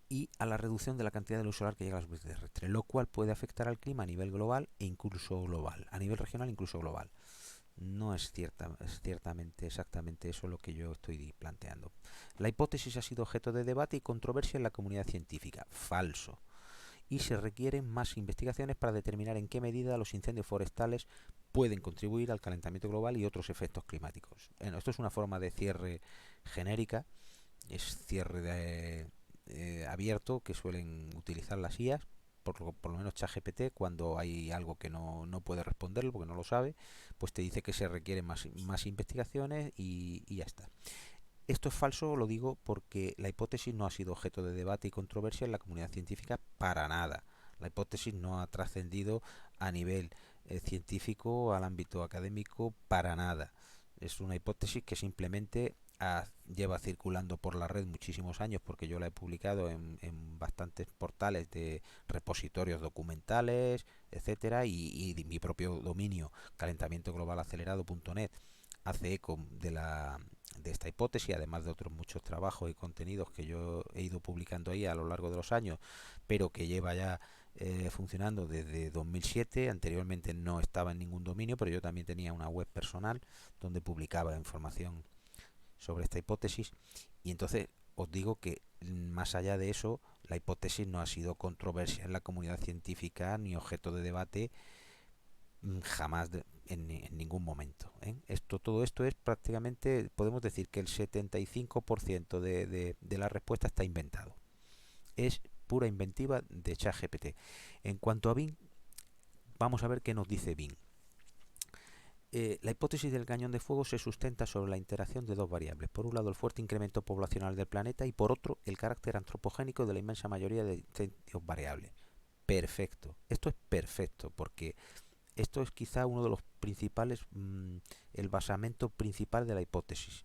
Y a la reducción de la cantidad de luz solar que llega a la superficie terrestre, lo cual puede afectar al clima a nivel global e incluso global, a nivel regional incluso global. No es ciertamente exactamente eso lo que yo estoy planteando. La hipótesis ha sido objeto de debate y controversia en la comunidad científica. Falso. Y se requieren más investigaciones para determinar en qué medida los incendios forestales pueden contribuir al calentamiento global y otros efectos climáticos. Bueno, esto es una forma de cierre genérica, es cierre abierto que suelen utilizar las IAs, por lo menos ChatGPT, cuando hay algo que no puede responderlo porque no lo sabe, pues te dice que se requieren más investigaciones y ya está. Esto es falso, lo digo porque la hipótesis no ha sido objeto de debate y controversia en la comunidad científica para nada. La hipótesis no ha trascendido a nivel científico, al ámbito académico, para nada. Es una hipótesis que simplemente lleva circulando por la red muchísimos años, porque yo la he publicado en bastantes portales de repositorios documentales, etcétera, y mi propio dominio calentamientoglobalAcelerado.net hace eco de esta hipótesis, además de otros muchos trabajos y contenidos que yo he ido publicando ahí a lo largo de los años, pero que lleva ya funcionando desde 2007. Anteriormente no estaba en ningún dominio, pero yo también tenía una web personal donde publicaba información sobre esta hipótesis. Y entonces os digo que más allá de eso, la hipótesis no ha sido controversia en la comunidad científica ni objeto de debate jamás en ningún momento. Todo esto es prácticamente, podemos decir que el 75% de la respuesta está inventado. Es pura inventiva de ChatGPT. En cuanto a Bing, vamos a ver qué nos dice Bing. La hipótesis del cañón de fuego se sustenta sobre la interacción de dos variables. Por un lado, el fuerte incremento poblacional del planeta y por otro, el carácter antropogénico de la inmensa mayoría de incendios variables. Perfecto. Esto es perfecto porque esto es quizá uno de los principales, el basamento principal de la hipótesis.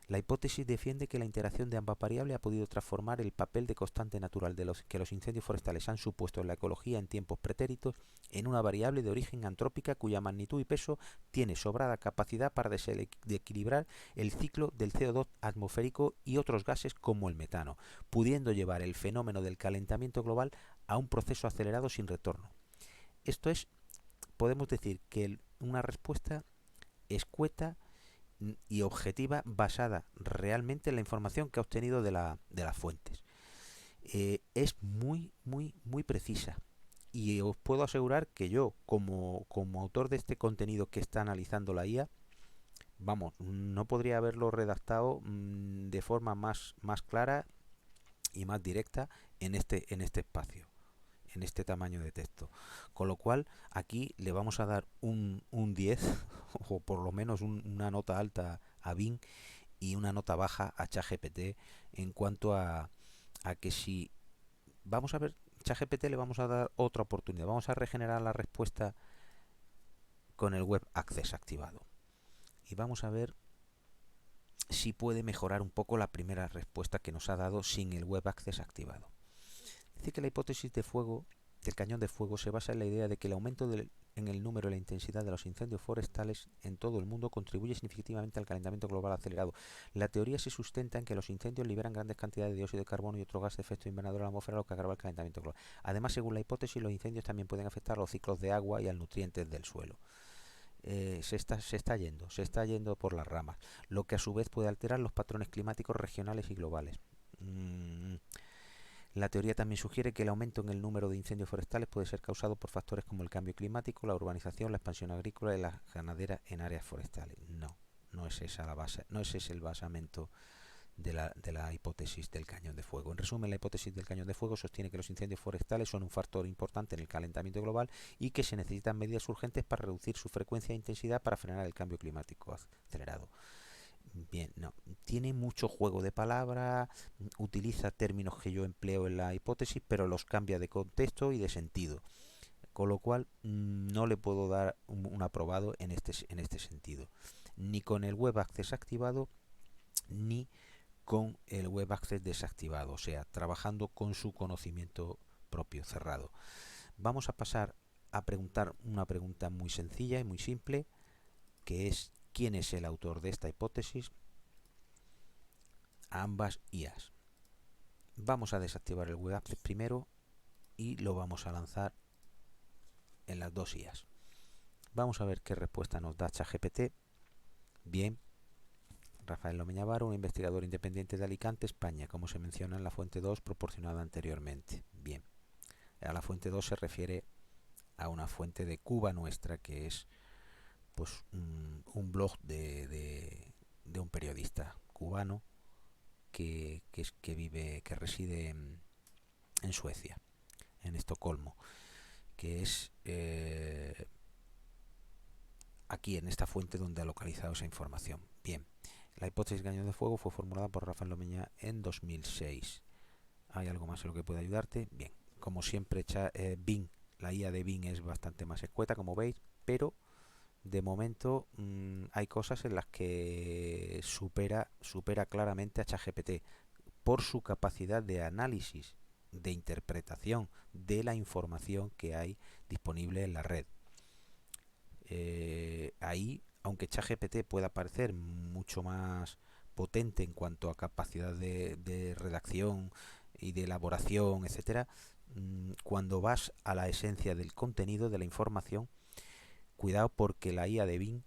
La hipótesis defiende que la interacción de ambas variables ha podido transformar el papel de constante natural que los incendios forestales han supuesto en la ecología en tiempos pretéritos en una variable de origen antrópica cuya magnitud y peso tiene sobrada capacidad para desequilibrar el ciclo del CO2 atmosférico y otros gases como el metano, pudiendo llevar el fenómeno del calentamiento global a un proceso acelerado sin retorno. Esto es, podemos decir que una respuesta escueta y objetiva basada realmente en la información que ha obtenido de las fuentes. Es muy precisa. Y os puedo asegurar que yo, como autor de este contenido que está analizando la IA, vamos, no podría haberlo redactado de forma más clara y más directa en este espacio, en este tamaño de texto. Con lo cual, aquí le vamos a dar un 10 o por lo menos una nota alta a Bing y una nota baja a ChatGPT en cuanto a que si vamos a ver, ChatGPT le vamos a dar otra oportunidad, vamos a regenerar la respuesta con el Web Access activado y vamos a ver si puede mejorar un poco la primera respuesta que nos ha dado sin el Web Access activado. Dice que la hipótesis de fuego del cañón de fuego se basa en la idea de que el aumento en el número y la intensidad de los incendios forestales en todo el mundo contribuye significativamente al calentamiento global acelerado. La teoría se sustenta en que los incendios liberan grandes cantidades de dióxido de carbono y otro gas de efecto invernadero a la atmósfera, lo que agrava el calentamiento global. Además, según la hipótesis, los incendios también pueden afectar a los ciclos de agua y a los nutrientes del suelo. Se está yendo por las ramas, lo que a su vez puede alterar los patrones climáticos regionales y globales. La teoría también sugiere que el aumento en el número de incendios forestales puede ser causado por factores como el cambio climático, la urbanización, la expansión agrícola y la ganadera en áreas forestales. No, no es esa la base, no ese es el basamento de la hipótesis del cañón de fuego. En resumen, la hipótesis del cañón de fuego sostiene que los incendios forestales son un factor importante en el calentamiento global y que se necesitan medidas urgentes para reducir su frecuencia e intensidad para frenar el cambio climático acelerado. Bien, no, tiene mucho juego de palabras, utiliza términos que yo empleo en la hipótesis, pero los cambia de contexto y de sentido, con lo cual no le puedo dar un aprobado en este sentido, ni con el web access activado, ni con el web access desactivado, o sea, trabajando con su conocimiento propio cerrado. Vamos a pasar a preguntar una pregunta muy sencilla y muy simple, que es ¿quién es el autor de esta hipótesis? A ambas IAs. Vamos a desactivar el web access primero y lo vamos a lanzar en las dos IAs. Vamos a ver qué respuesta nos da ChatGPT. Bien, Rafael Lomeñavaro, un investigador independiente de Alicante, España, como se menciona en la fuente 2 proporcionada anteriormente. Bien, a la fuente 2 se refiere a una fuente de Cuba Nuestra, que es pues un blog de un periodista cubano que reside en Suecia, en Estocolmo, que es aquí en esta fuente donde ha localizado esa información. Bien, la hipótesis de cañón de fuego fue formulada por Rafael Lomeña en 2006. ¿Hay algo más en lo que pueda ayudarte? Bien, como siempre, Bing, la IA de Bing es bastante más escueta, como veis, pero de momento hay cosas en las que supera claramente a ChatGPT por su capacidad de análisis, de interpretación de la información que hay disponible en la red. Ahí, aunque ChatGPT pueda parecer mucho más potente en cuanto a capacidad de redacción y de elaboración, etcétera, cuando vas a la esencia del contenido de la información, cuidado porque la IA de Bing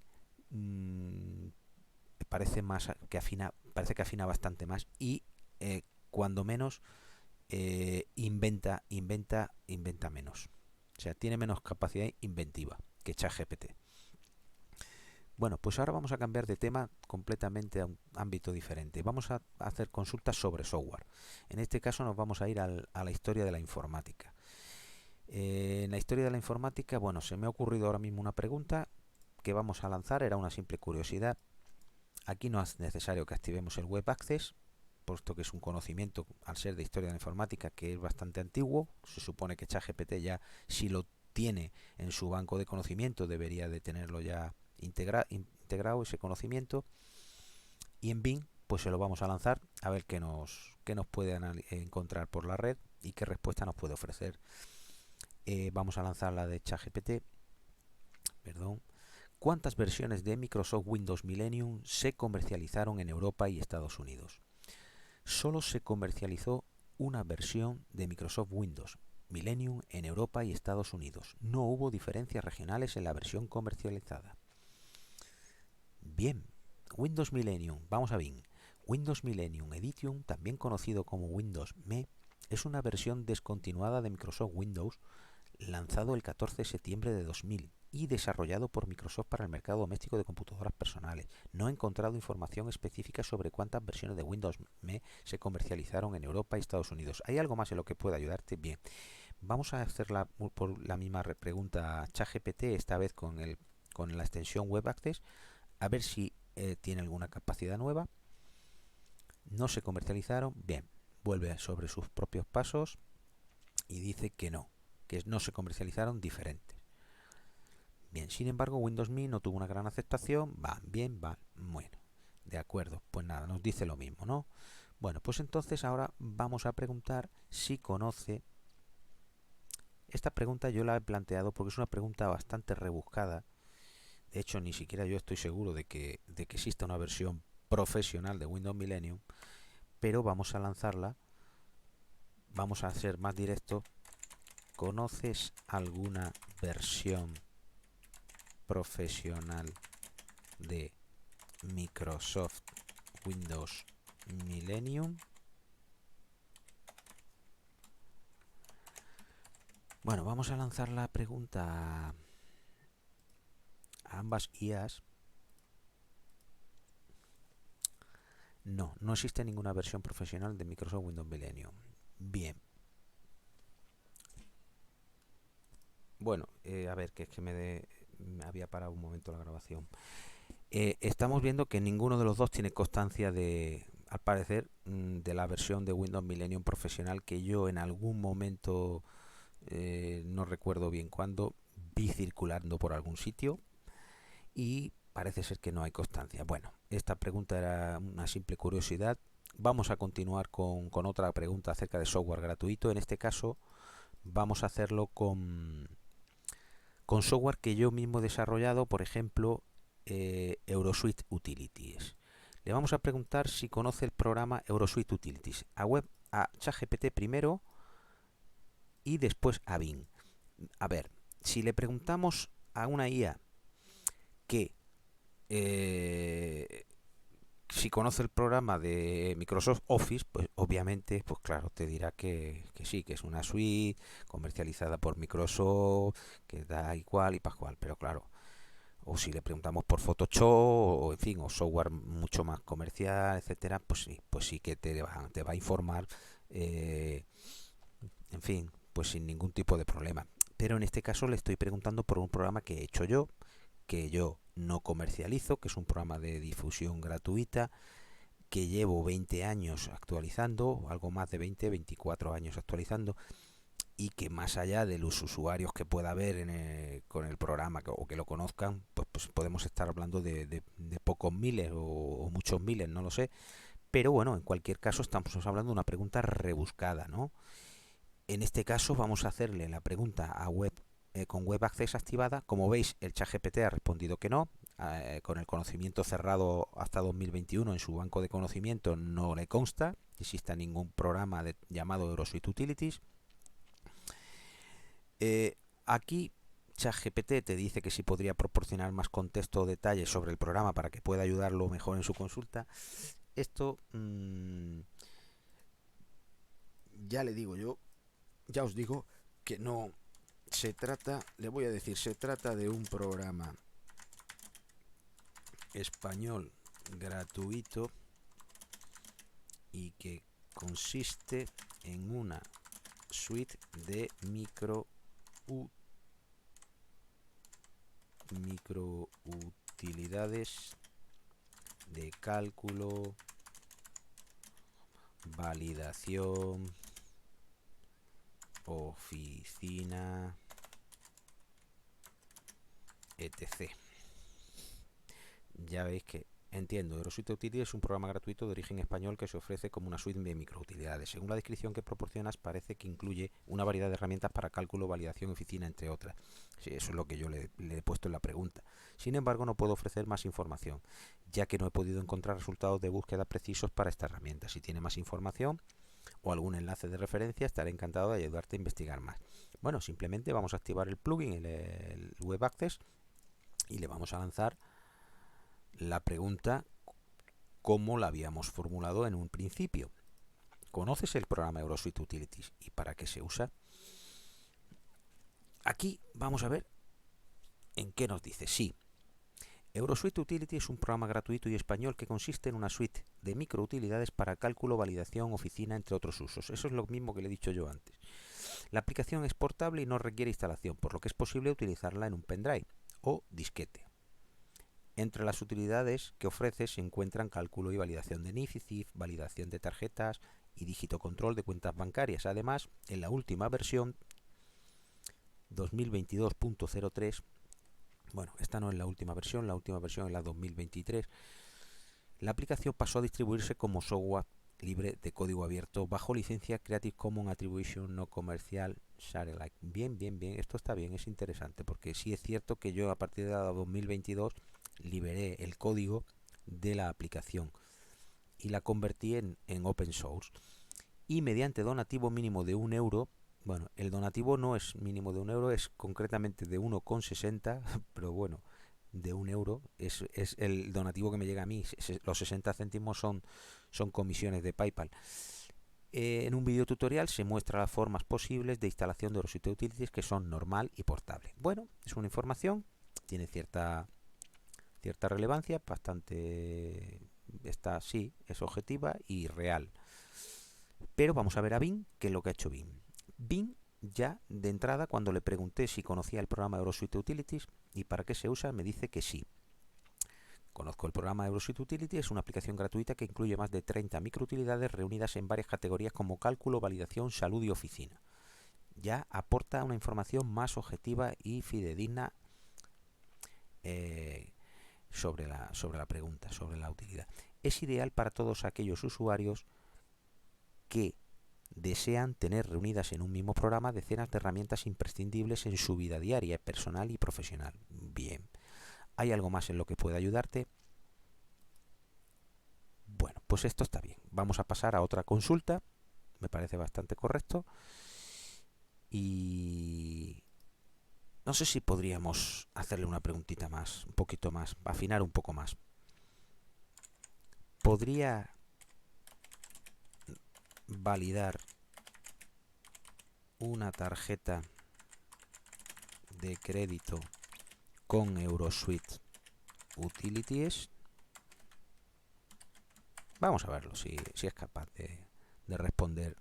parece que afina bastante más y cuando menos inventa menos. O sea, tiene menos capacidad inventiva que ChatGPT. Bueno, pues ahora vamos a cambiar de tema completamente a un ámbito diferente. Vamos a hacer consultas sobre software. En este caso nos vamos a ir a la historia de la informática. En la historia de la informática, bueno, se me ha ocurrido ahora mismo una pregunta que vamos a lanzar, era una simple curiosidad. Aquí no es necesario que activemos el web access, puesto que es un conocimiento, al ser de historia de la informática, que es bastante antiguo. Se supone que ChatGPT ya, si lo tiene en su banco de conocimiento, debería de tenerlo ya integrado ese conocimiento. Y en Bing pues se lo vamos a lanzar a ver qué nos puede encontrar por la red y qué respuesta nos puede ofrecer. Vamos a lanzar la de ChatGPT. Perdón. ¿Cuántas versiones de Microsoft Windows Millennium se comercializaron en Europa y Estados Unidos? Solo se comercializó una versión de Microsoft Windows Millennium en Europa y Estados Unidos. No hubo diferencias regionales en la versión comercializada. Bien, Windows Millennium, vamos a Bing. Windows Millennium Edition, también conocido como Windows ME, es una versión descontinuada de Microsoft Windows lanzado el 14 de septiembre de 2000 y desarrollado por Microsoft para el mercado doméstico de computadoras personales. No he encontrado información específica sobre cuántas versiones de Windows ME se comercializaron en Europa y Estados Unidos. ¿Hay algo más en lo que pueda ayudarte? Bien, vamos a hacer por la misma pregunta a ChatGPT, esta vez con la extensión Web Access, a ver si tiene alguna capacidad nueva. No se comercializaron. Bien, vuelve sobre sus propios pasos y dice que no se comercializaron diferentes. Bien, sin embargo, Windows Me no tuvo una gran aceptación. Va bien, va. Bueno, de acuerdo. Pues nada, nos dice lo mismo, ¿no? Bueno, pues entonces ahora vamos a preguntar si conoce esta pregunta yo la he planteado porque es una pregunta bastante rebuscada. De hecho, ni siquiera yo estoy seguro de que exista una versión profesional de Windows Millennium, pero vamos a lanzarla, vamos a ser más directos. ¿Conoces alguna versión profesional de Microsoft Windows Millennium? Bueno, vamos a lanzar la pregunta a ambas IAs. No, no existe ninguna versión profesional de Microsoft Windows Millennium. Bien. Bueno, a ver, que es que me había parado un momento la grabación. Estamos viendo que ninguno de los dos tiene constancia de, al parecer, de la versión de Windows Millennium profesional que yo en algún momento, no recuerdo bien cuándo, vi circulando por algún sitio y parece ser que no hay constancia. Bueno, esta pregunta era una simple curiosidad. Vamos a continuar con otra pregunta acerca de software gratuito. En este caso vamos a hacerlo con software que yo mismo he desarrollado, por ejemplo, Eurosuite Utilities. Le vamos a preguntar si conoce el programa Eurosuite Utilities. A ChatGPT primero y después a Bing. A ver, si le preguntamos a una IA que si conoce el programa de Microsoft Office, pues obviamente, pues claro, te dirá que sí, que es una suite comercializada por Microsoft, que da igual y pascual, pero claro, o si le preguntamos por Photoshop, o en fin, o software mucho más comercial, etcétera, pues sí que te va a informar, eh, en fin, pues sin ningún tipo de problema. Pero en este caso le estoy preguntando por un programa que he hecho yo, que yo no comercializo, que es un programa de difusión gratuita, que llevo 20 años actualizando, algo más de 20, 24 años actualizando, y que más allá de los usuarios que pueda haber con el programa o que lo conozcan, pues podemos estar hablando de pocos miles o muchos miles, no lo sé. Pero bueno, en cualquier caso estamos hablando de una pregunta rebuscada, ¿no? En este caso vamos a hacerle la pregunta a con Web Access activada. Como veis, el ChatGPT ha respondido que no. Con el conocimiento cerrado hasta 2021 en su banco de conocimiento no le consta que exista ningún programa llamado Eurosuite Utilities. Aquí ChatGPT te dice que si podría proporcionar más contexto o detalles sobre el programa para que pueda ayudarlo mejor en su consulta. Esto ya le digo yo, ya os digo que no se trata, le voy a decir, se trata de un programa español gratuito y que consiste en una suite de microutilidades de cálculo, validación, oficina, etc. Ya veis que entiendo, Eurosuite Utilities es un programa gratuito de origen español que se ofrece como una suite de microutilidades. Según la descripción que proporcionas, parece que incluye una variedad de herramientas para cálculo, validación, oficina, entre otras. Sí, eso es lo que yo le he puesto en la pregunta. Sin embargo, no puedo ofrecer más información, ya que no he podido encontrar resultados de búsqueda precisos para esta herramienta. Si tiene más información o algún enlace de referencia, estaré encantado de ayudarte a investigar más. Bueno, simplemente vamos a activar el plugin, el Web Access, y le vamos a lanzar la pregunta como la habíamos formulado en un principio. ¿Conoces el programa Eurosuite Utilities y para qué se usa? Aquí vamos a ver en qué nos dice. Sí, Eurosuite Utilities es un programa gratuito y español que consiste en una suite de microutilidades para cálculo, validación, oficina, entre otros usos. Eso es lo mismo que le he dicho yo antes. La aplicación es portable y no requiere instalación, por lo que es posible utilizarla en un pendrive o disquete. Entre las utilidades que ofrece se encuentran cálculo y validación de NIF y CIF, validación de tarjetas y dígito control de cuentas bancarias. Además, en la última versión 2022.03, bueno, esta no es la última versión es la 2023, la aplicación pasó a distribuirse como software libre de código abierto bajo licencia Creative Commons Attribution no comercial Share like. Bien, bien, bien. Esto está bien, es interesante, porque sí es cierto que yo a partir de 2022 liberé el código de la aplicación y la convertí en open source. Y mediante donativo mínimo de 1 euro, bueno, el donativo no es mínimo de 1 euro, es concretamente de 1,60, pero bueno, de 1 euro es el donativo que me llega a mí. Los 60 céntimos son comisiones de PayPal. En un video tutorial se muestra las formas posibles de instalación de Eurosite Utilities, que son normal y portable. Bueno, es una información, tiene cierta relevancia, bastante, está, sí, es objetiva y real. Pero vamos a ver a Bing, qué es lo que ha hecho Bing. Bing, ya de entrada, cuando le pregunté si conocía el programa Eurosuite Utilities y para qué se usa, me dice que sí. Conozco el programa Eurosuite Utility, es una aplicación gratuita que incluye más de 30 microutilidades reunidas en varias categorías como cálculo, validación, salud y oficina. Ya aporta una información más objetiva y fidedigna eh, sobre la pregunta, sobre la utilidad. Es ideal para todos aquellos usuarios que desean tener reunidas en un mismo programa decenas de herramientas imprescindibles en su vida diaria, personal y profesional. Bien. ¿Hay algo más en lo que pueda ayudarte? Bueno, pues esto está bien. Vamos a pasar a otra consulta. Me parece bastante correcto. Y no sé si podríamos hacerle una preguntita más, un poquito más, afinar un poco más. ¿Podría validar una tarjeta de crédito con Eurosuite Utilities? Vamos a verlo, si es capaz de responder.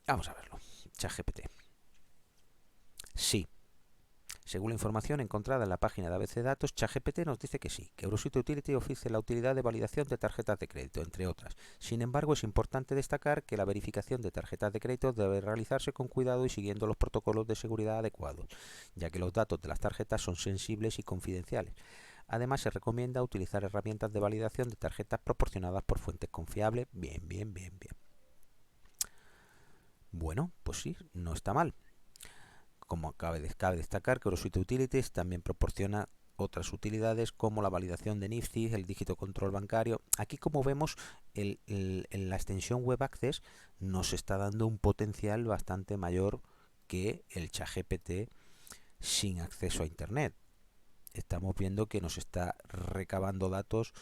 Vamos a verlo. ChatGPT. Sí. Según la información encontrada en la página de ABC Datos, ChatGPT nos dice que sí, que Eurosuite Utility ofrece la utilidad de validación de tarjetas de crédito, entre otras. Sin embargo, es importante destacar que la verificación de tarjetas de crédito debe realizarse con cuidado y siguiendo los protocolos de seguridad adecuados, ya que los datos de las tarjetas son sensibles y confidenciales. Además, se recomienda utilizar herramientas de validación de tarjetas proporcionadas por fuentes confiables. Bien, bien, bien, bien. Bueno, pues sí, no está mal. Como cabe destacar que Eurosuite Utilities también proporciona otras utilidades como la validación de NIFTY, el dígito control bancario. Aquí, como vemos, en la extensión Web Access nos está dando un potencial bastante mayor que el ChatGPT sin acceso a Internet. Estamos viendo que nos está recabando datos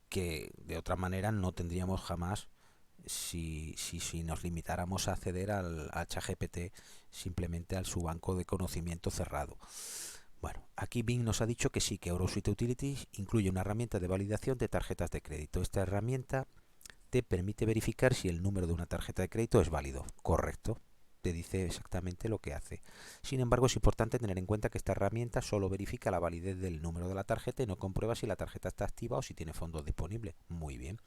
que de otra manera no tendríamos jamás si nos limitáramos a acceder al ChatGPT simplemente al su banco de conocimiento cerrado. Bueno, aquí Bing nos ha dicho que sí, que Eurosuite Utilities incluye una herramienta de validación de tarjetas de crédito. Esta herramienta te permite verificar si el número de una tarjeta de crédito es válido. Correcto. Te dice exactamente lo que hace. Sin embargo, es importante tener en cuenta que esta herramienta solo verifica la validez del número de la tarjeta y no comprueba si la tarjeta está activa o si tiene fondos disponibles. Muy bien.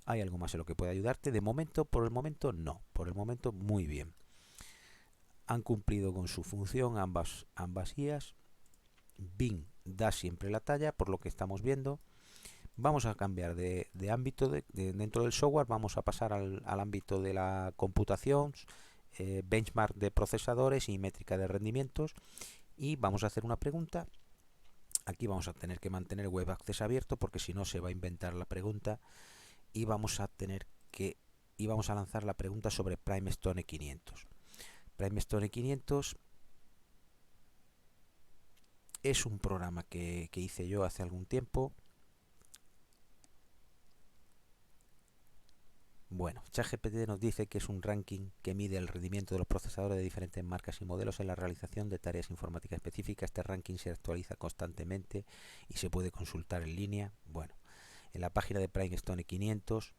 ¿Hay algo más en lo que pueda ayudarte? De momento, por el momento, no. Por el momento, muy bien. Han cumplido con su función ambas guías. Bing da siempre la talla, por lo que estamos viendo. Vamos a cambiar de ámbito dentro del software. Vamos a pasar al ámbito de la computación, benchmark de procesadores y métrica de rendimientos. Y vamos a hacer una pregunta. Aquí vamos a tener que mantener Web Access abierto porque si no se va a inventar la pregunta. Y vamos a tener que vamos a lanzar la pregunta sobre PrimeStone 500. PrimeStone 500 es un programa que hice yo hace algún tiempo. Bueno, ChatGPT nos dice que es un ranking que mide el rendimiento de los procesadores de diferentes marcas y modelos en la realización de tareas informáticas específicas. Este ranking se actualiza constantemente y se puede consultar en línea. Bueno, en la página de PrimeStone 500,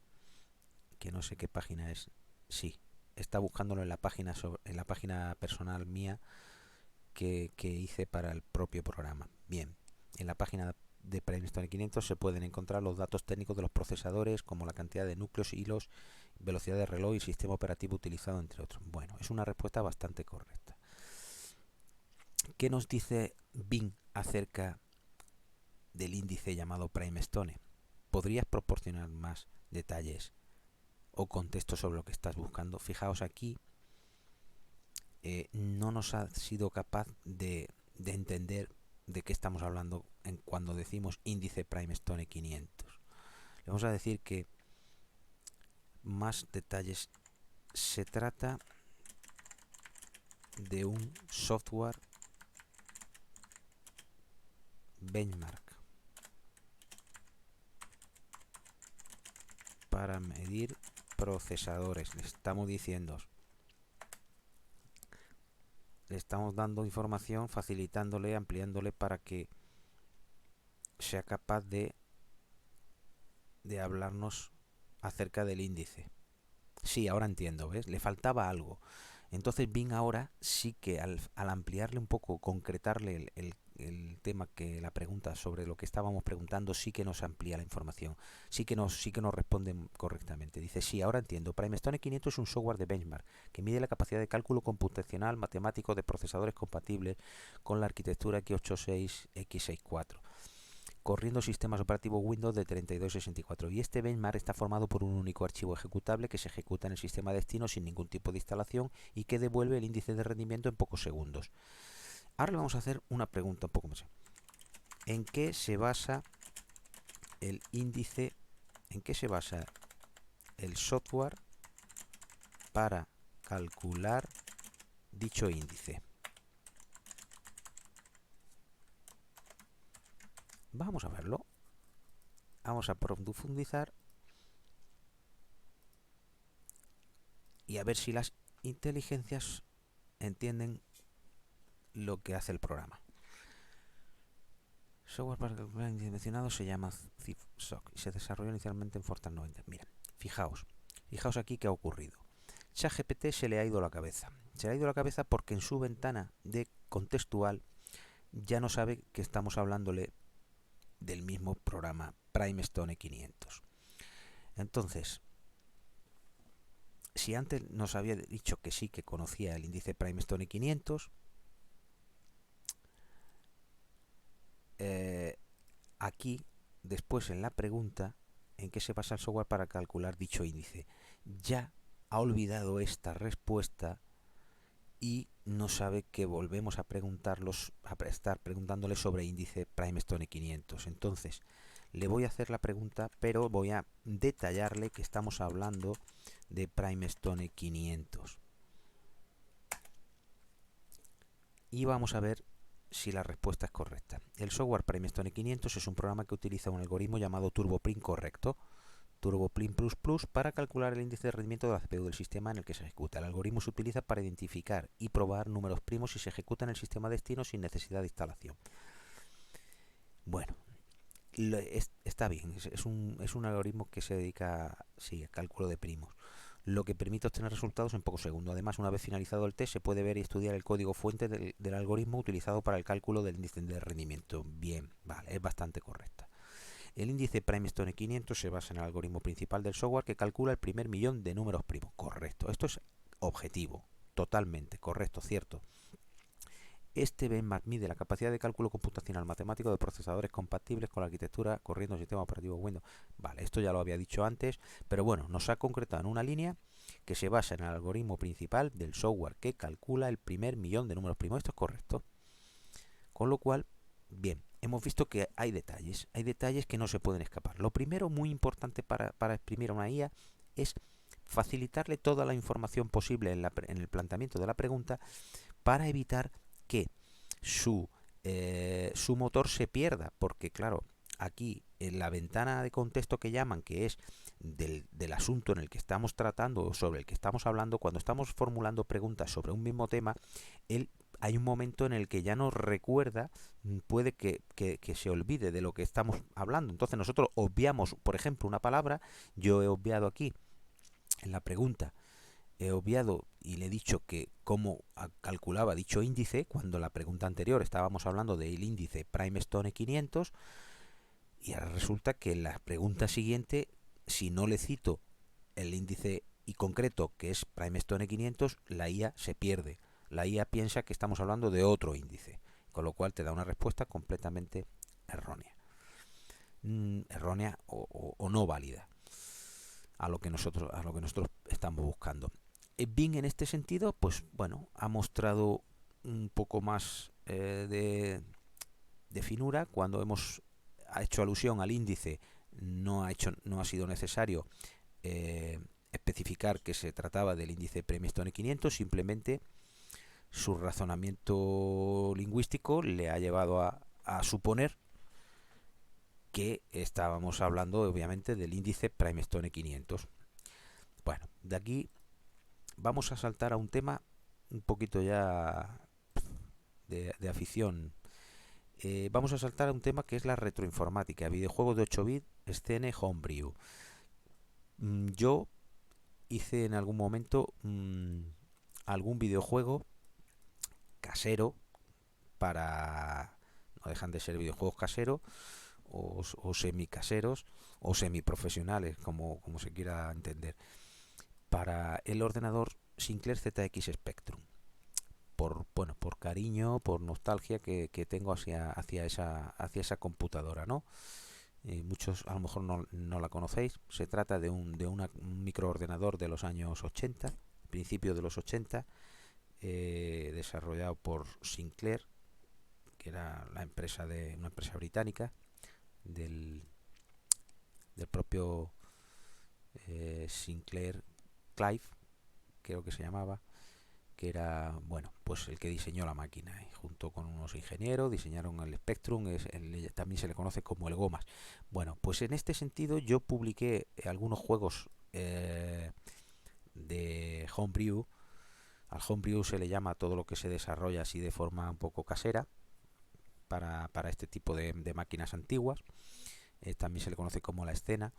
que no sé qué página es, sí, está buscándolo en la página personal mía que hice para el propio programa. Bien, en la página de PrimeStone 500 se pueden encontrar los datos técnicos de los procesadores, como la cantidad de núcleos, hilos, velocidad de reloj y sistema operativo utilizado, entre otros. Bueno, es una respuesta bastante correcta. ¿Qué nos dice Bing acerca del índice llamado PrimeStone? ¿Podrías proporcionar más detalles o contexto sobre lo que estás buscando. Fijaos aquí, no nos ha sido capaz de entender de qué estamos hablando cuando decimos índice PrimeStone 500. Le vamos a decir que más detalles. Se trata de un software benchmark para medir procesadores. Le estamos diciendo, le estamos dando información, facilitándole, ampliándole para que sea capaz de hablarnos acerca del índice. Sí, ahora entiendo, ¿ves? Le faltaba algo. Entonces Bing ahora sí que al ampliarle un poco, concretarle el tema, que la pregunta sobre lo que estábamos preguntando, sí que nos amplía la información, sí que nos responde correctamente. Dice, sí, ahora entiendo. PrimeStone 500 es un software de benchmark que mide la capacidad de cálculo computacional matemático de procesadores compatibles con la arquitectura x86, x64. Corriendo sistemas operativos Windows de 3264, y este benchmark está formado por un único archivo ejecutable que se ejecuta en el sistema destino sin ningún tipo de instalación y que devuelve el índice de rendimiento en pocos segundos. Ahora le vamos a hacer una pregunta un poco más. ¿En qué se basa el índice? ¿En qué se basa el software para calcular dicho índice? Vamos a verlo. Vamos a profundizar y a ver si las inteligencias entienden lo que hace el programa. Software para calcular el índice mencionado se llama CIFSOC y se desarrolló inicialmente en Fortran 90. Miren, fijaos aquí qué ha ocurrido. ChatGPT se le ha ido la cabeza. Se le ha ido la cabeza porque en su ventana de contextual ya no sabe que estamos hablándole del mismo programa PrimeStone 500. Entonces, si antes nos había dicho que sí que conocía el índice PrimeStone 500, aquí, después en la pregunta, ¿en qué se basa el software para calcular dicho índice?, ya ha olvidado esta respuesta y no sabe que volvemos a estar preguntándole sobre índice PrimeStone 500. Entonces, le voy a hacer la pregunta, pero voy a detallarle que estamos hablando de PrimeStone 500. Y vamos a ver si la respuesta es correcta. El software PrimeStone 500 es un programa que utiliza un algoritmo llamado TurboPrim correcto, TurboPrim++, para calcular el índice de rendimiento de la CPU del sistema en el que se ejecuta. El algoritmo se utiliza para identificar y probar números primos y se ejecuta en el sistema destino sin necesidad de instalación. Bueno, está bien, es un algoritmo que se dedica al cálculo de primos, lo que permite obtener resultados en pocos segundos. Además, una vez finalizado el test, se puede ver y estudiar el código fuente del algoritmo utilizado para el cálculo del índice de rendimiento. Bien, vale, es bastante correcta. El índice PrimeStone 500 se basa en el algoritmo principal del software que calcula el primer millón de números primos. Correcto, esto es objetivo, totalmente correcto, cierto. Este benchmark mide la capacidad de cálculo computacional matemático de procesadores compatibles con la arquitectura corriendo el sistema operativo Windows. Vale, esto ya lo había dicho antes, pero bueno, nos ha concretado en una línea que se basa en el algoritmo principal del software que calcula el primer millón de números primos. Esto es correcto. Con lo cual, bien, hemos visto que hay detalles que no se pueden escapar. Lo primero, muy importante para exprimir a una IA, es facilitarle toda la información posible en el planteamiento de la pregunta para evitar que su motor se pierda, porque claro, aquí en la ventana de contexto que llaman, que es del asunto en el que estamos tratando o sobre el que estamos hablando, cuando estamos formulando preguntas sobre un mismo tema, hay un momento en el que ya nos recuerda, puede que se olvide de lo que estamos hablando. Entonces nosotros obviamos, por ejemplo, una palabra. Yo he obviado aquí en la pregunta, he obviado y le he dicho que cómo calculaba dicho índice, cuando la pregunta anterior estábamos hablando del índice PrimeStone 500, y ahora resulta que en la pregunta siguiente, si no le cito el índice y concreto que es PrimeStone 500, la IA se pierde. La IA piensa que estamos hablando de otro índice, con lo cual te da una respuesta completamente errónea. Errónea o no válida. a lo que nosotros estamos buscando. Bing en este sentido, pues bueno, ha mostrado un poco más de finura cuando ha hecho alusión al índice. No ha sido necesario especificar que se trataba del índice Premio Stone 500, simplemente su razonamiento lingüístico le ha llevado a suponer que estábamos hablando obviamente del índice PrimeStone 500. Bueno, de aquí vamos a saltar a un tema un poquito ya de afición. Vamos a saltar a un tema que es la retroinformática, videojuegos de 8 bits, escene, homebrew. Yo hice en algún momento algún videojuego casero para... No dejan de ser videojuegos caseros o semi-caseros o semi-profesionales, como se quiera entender, para el ordenador Sinclair ZX Spectrum. Por cariño, por nostalgia que tengo hacia esa computadora, ¿no? Muchos a lo mejor no la conocéis. Se trata de un microordenador de los años 80, principios de los 80, desarrollado por Sinclair, que era una empresa británica del propio Sinclair Clive, creo que se llamaba, que era, bueno, pues el que diseñó la máquina, y junto con unos ingenieros diseñaron el Spectrum. También se le conoce como el Gomas. Bueno, pues en este sentido yo publiqué algunos juegos de homebrew. Al homebrew se le llama todo lo que se desarrolla así de forma un poco casera para este tipo de máquinas antiguas. También se le conoce como la escena.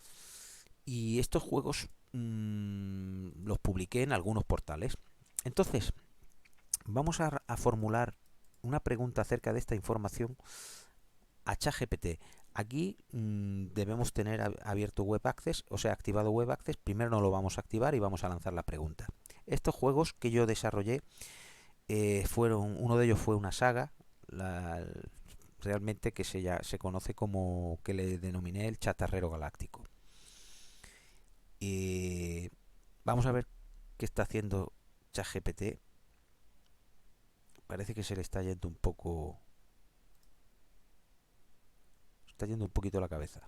Y estos juegos los publiqué en algunos portales. Entonces, vamos a formular una pregunta acerca de esta información a ChatGPT. Aquí debemos tener abierto Web Access, o sea, activado Web Access. Primero no lo vamos a activar y vamos a lanzar la pregunta. Estos juegos que yo desarrollé uno de ellos fue una saga, realmente que se conoce como, que le denominé el Chatarrero Galáctico. Vamos a ver qué está haciendo ChatGPT. Parece que se le está yendo un poco... Está yendo un poquito la cabeza.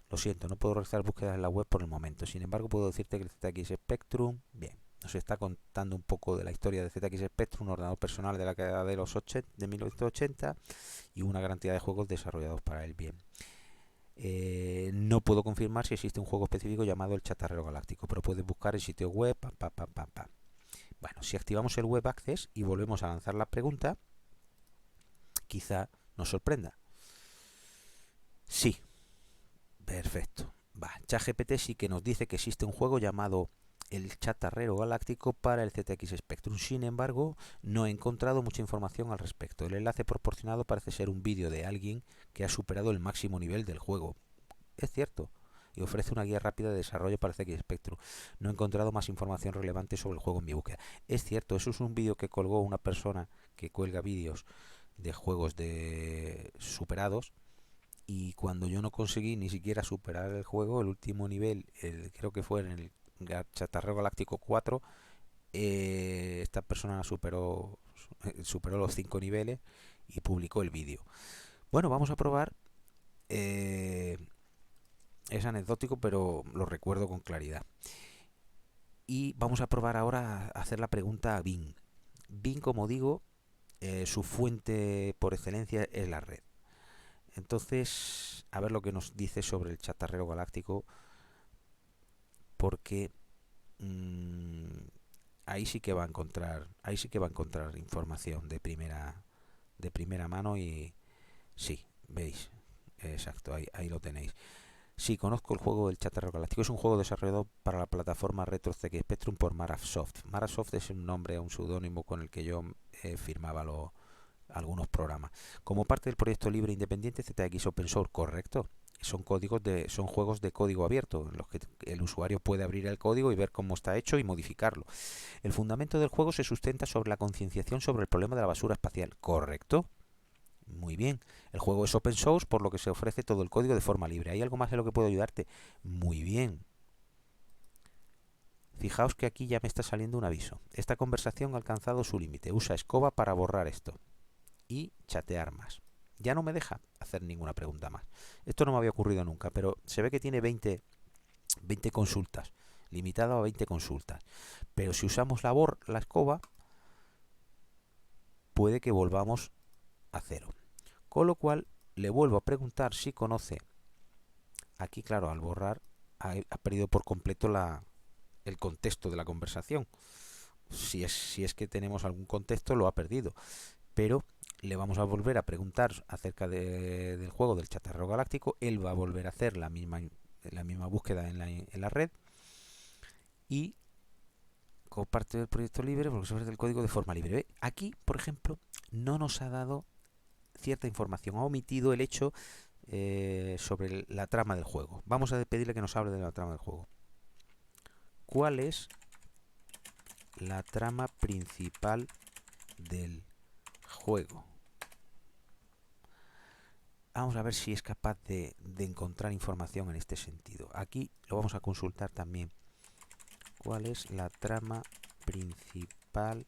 Lo siento, no puedo realizar búsquedas en la web por el momento. Sin embargo, puedo decirte que el ZX Spectrum... Bien, nos está contando un poco de la historia de ZX Spectrum, un ordenador personal de la década de los 80, de 1980, y una gran cantidad de juegos desarrollados para él. Bien. No puedo confirmar si existe un juego específico llamado el Chatarrero Galáctico, pero puedes buscar el sitio web. Bueno, si activamos el Web Access y volvemos a lanzar la pregunta, quizá nos sorprenda. Sí, perfecto. ChatGPT sí que nos dice que existe un juego llamado el Chatarrero Galáctico para el ZX Spectrum. Sin embargo, no he encontrado mucha información al respecto. El enlace proporcionado parece ser un vídeo de alguien que ha superado el máximo nivel del juego. Es cierto. Y ofrece una guía rápida de desarrollo para ZX Spectrum. No he encontrado más información relevante sobre el juego en mi búsqueda. Es cierto, eso es un vídeo que colgó una persona que cuelga vídeos de juegos de superados, y cuando yo no conseguí ni siquiera superar el juego, el último nivel, creo que fue en el Chatarrero Galáctico 4, esta persona superó los 5 niveles y publicó el vídeo. Bueno, vamos a probar. Es anecdótico, pero lo recuerdo con claridad. Y vamos a probar ahora a hacer la pregunta a Bing. Bing, como digo, su fuente por excelencia es la red. Entonces, a ver lo que nos dice sobre el Chatarrero Galáctico, porque ahí sí que va a encontrar información de primera mano. Y sí, veis, exacto, ahí lo tenéis. Sí, conozco el juego del Chatarrero Galáctico. Es un juego desarrollado para la plataforma Retro ZX Spectrum por Marasoft. Marasoft es un nombre, un seudónimo con el que yo firmaba algunos programas. Como parte del proyecto libre independiente ZX Open Source, correcto. Son juegos de código abierto, en los que el usuario puede abrir el código y ver cómo está hecho y modificarlo. El fundamento del juego se sustenta sobre la concienciación sobre el problema de la basura espacial, correcto. Muy bien. El juego es open source, por lo que se ofrece todo el código de forma libre. ¿Hay algo más en lo que puedo ayudarte? Muy bien. Fijaos que aquí ya me está saliendo un aviso. Esta conversación ha alcanzado su límite. Usa escoba para borrar esto. Y chatear más. Ya no me deja hacer ninguna pregunta más. Esto no me había ocurrido nunca, pero se ve que tiene 20 consultas. Limitado a 20 consultas. Pero si usamos la escoba, puede que volvamos a cero. Con lo cual, le vuelvo a preguntar si conoce. Aquí, claro, al borrar, ha perdido por completo el contexto de la conversación. Si es que tenemos algún contexto, lo ha perdido. Pero le vamos a volver a preguntar acerca del juego del Chatarrero Galáctico. Él va a volver a hacer la misma búsqueda en la red. Y comparte el proyecto libre porque se ofrece el código de forma libre. ¿Ve? Aquí, por ejemplo, no nos ha dado cierta información. Ha omitido el hecho sobre la trama del juego. Vamos a pedirle que nos hable de la trama del juego. ¿Cuál es la trama principal del juego? Vamos a ver si es capaz de encontrar información en este sentido. Aquí lo vamos a consultar también. ¿Cuál es la trama principal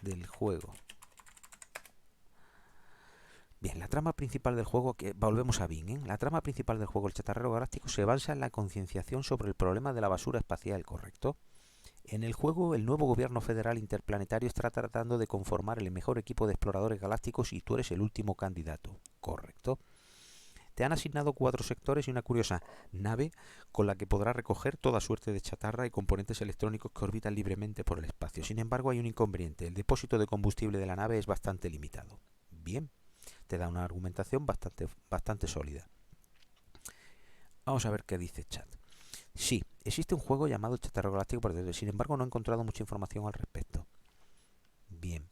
del juego? Bien, la trama principal del juego, que volvemos a Bing, ¿eh? La trama principal del juego El Chatarrero Galáctico se basa en la concienciación sobre el problema de la basura espacial, ¿correcto? En el juego, el nuevo gobierno federal interplanetario está tratando de conformar el mejor equipo de exploradores galácticos y tú eres el último candidato, ¿correcto? Te han asignado 4 sectores y una curiosa nave con la que podrás recoger toda suerte de chatarra y componentes electrónicos que orbitan libremente por el espacio. Sin embargo, hay un inconveniente. El depósito de combustible de la nave es bastante limitado. Bien, te da una argumentación bastante sólida. Vamos a ver qué dice el chat. Sí, existe un juego llamado Chatarrero Galáctico, sin embargo no he encontrado mucha información al respecto. Bien.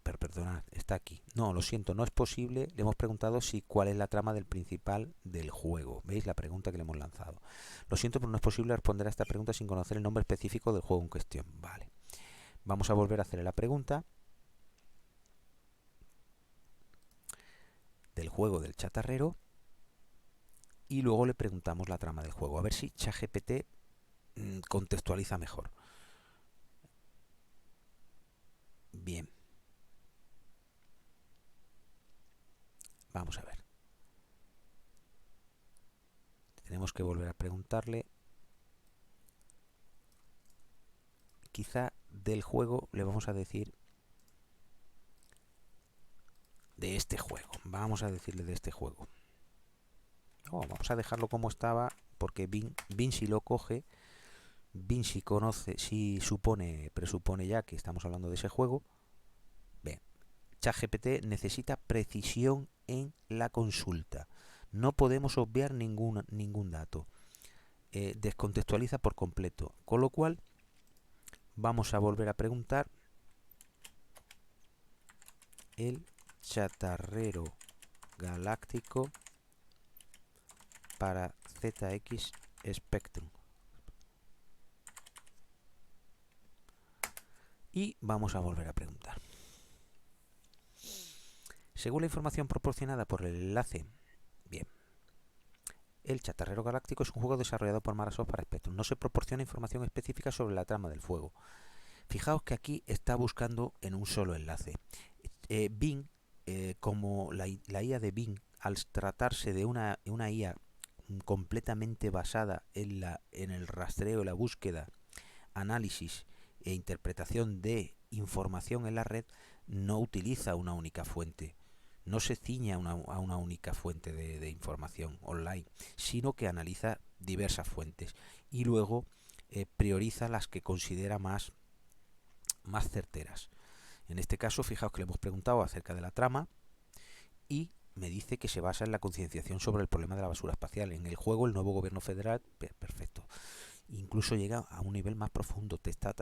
Perdonad, está aquí. No, lo siento, no es posible. Le hemos preguntado cuál es la trama del principal del juego. ¿Veis la pregunta que le hemos lanzado? Lo siento, pero no es posible responder a esta pregunta sin conocer el nombre específico del juego en cuestión. Vale. Vamos a volver a hacerle la pregunta del juego del chatarrero y luego le preguntamos la trama del juego. A ver si ChatGPT contextualiza mejor. Bien. Vamos a ver. Tenemos que volver a preguntarle. Quizá del juego le vamos a decir de este juego. Vamos a decirle de este juego. Vamos a dejarlo como estaba porque Bing si lo coge, Bing si conoce, si presupone ya que estamos hablando de ese juego. Bien, ChatGPT necesita precisión en la consulta. No podemos obviar ningún dato. Descontextualiza por completo. Con lo cual, vamos a volver a preguntar el chatarrero galáctico para ZX Spectrum. Y vamos a volver a preguntar. Según la información proporcionada por el enlace, bien, el Chatarrero Galáctico es un juego desarrollado por Microsoft para Spectrum. No se proporciona información específica sobre la trama del juego. Fijaos que aquí está buscando en un solo enlace. Bing, como la IA de Bing, al tratarse de una IA completamente basada en el rastreo, la búsqueda, análisis e interpretación de información en la red, no utiliza una única fuente. No se ciña a una única fuente de información online, sino que analiza diversas fuentes y luego prioriza las que considera más certeras. En este caso, fijaos que le hemos preguntado acerca de la trama y me dice que se basa en la concienciación sobre el problema de la basura espacial. En el juego, el nuevo gobierno federal, perfecto. Incluso llega a un nivel más profundo. Te está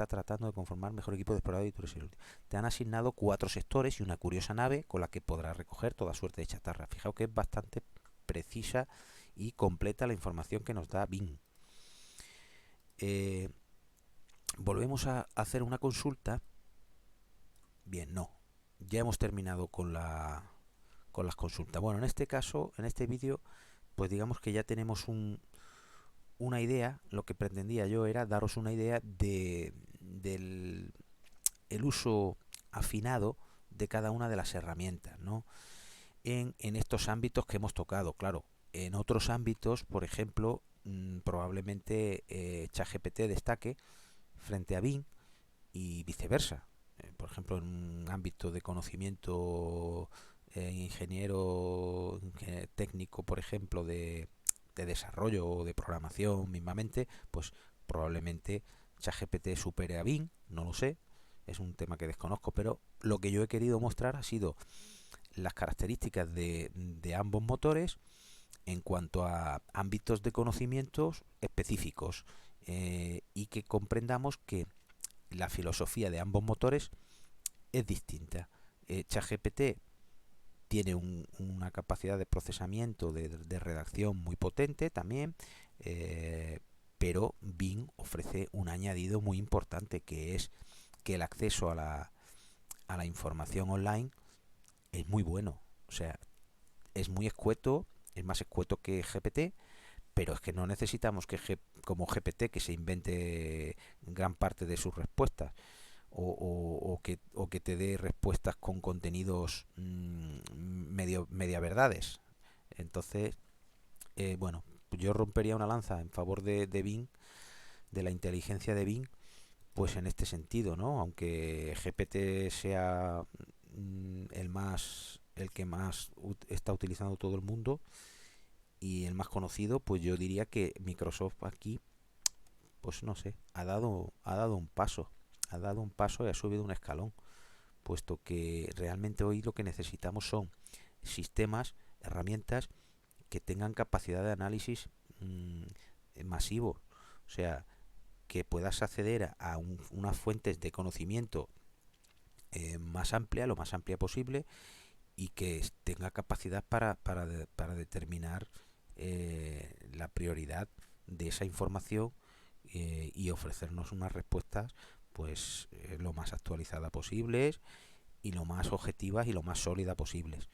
tratando de conformar mejor equipo de exploradores y tú eres el último. Te han asignado 4 sectores y una curiosa nave con la que podrás recoger toda suerte de chatarra. Fijaos que es bastante precisa y completa la información que nos da Bing. Volvemos a hacer una consulta. Bien, no. Ya hemos terminado con las consultas. Bueno, en este caso, en este vídeo, pues digamos que ya tenemos una idea, lo que pretendía yo era daros una idea del el uso afinado de cada una de las herramientas, ¿no? En estos ámbitos que hemos tocado, claro. En otros ámbitos, por ejemplo, probablemente ChatGPT destaque frente a Bing y viceversa. Por ejemplo, en un ámbito de conocimiento ingeniero técnico, por ejemplo, de desarrollo o de programación mismamente, pues probablemente ChatGPT supere a Bing, no lo sé, es un tema que desconozco, pero lo que yo he querido mostrar ha sido las características de ambos motores en cuanto a ámbitos de conocimientos específicos, y que comprendamos que la filosofía de ambos motores es distinta. ChatGPT tiene una capacidad de procesamiento, de redacción muy potente también, eh, pero Bing ofrece un añadido muy importante, que es que el acceso a la información online es muy bueno. O sea, es muy escueto, es más escueto que GPT, pero es que no necesitamos como GPT que se invente gran parte de sus respuestas, o que te dé respuestas con contenidos media verdades. Entonces, bueno, yo rompería una lanza en favor de Bing, de la inteligencia de Bing, pues en este sentido, ¿no? Aunque GPT sea el que más está utilizando todo el mundo y el más conocido, pues yo diría que Microsoft aquí, pues no sé, ha dado un paso, ha dado un paso y ha subido un escalón, puesto que realmente hoy lo que necesitamos son sistemas, herramientas que tengan capacidad de análisis mmm, masivo, o sea, que puedas acceder a unas fuentes de conocimiento más amplia, lo más amplia posible, y que tenga capacidad para determinar la prioridad de esa información, y ofrecernos unas respuestas pues lo más actualizadas posibles y lo más objetivas y lo más sólidas posibles.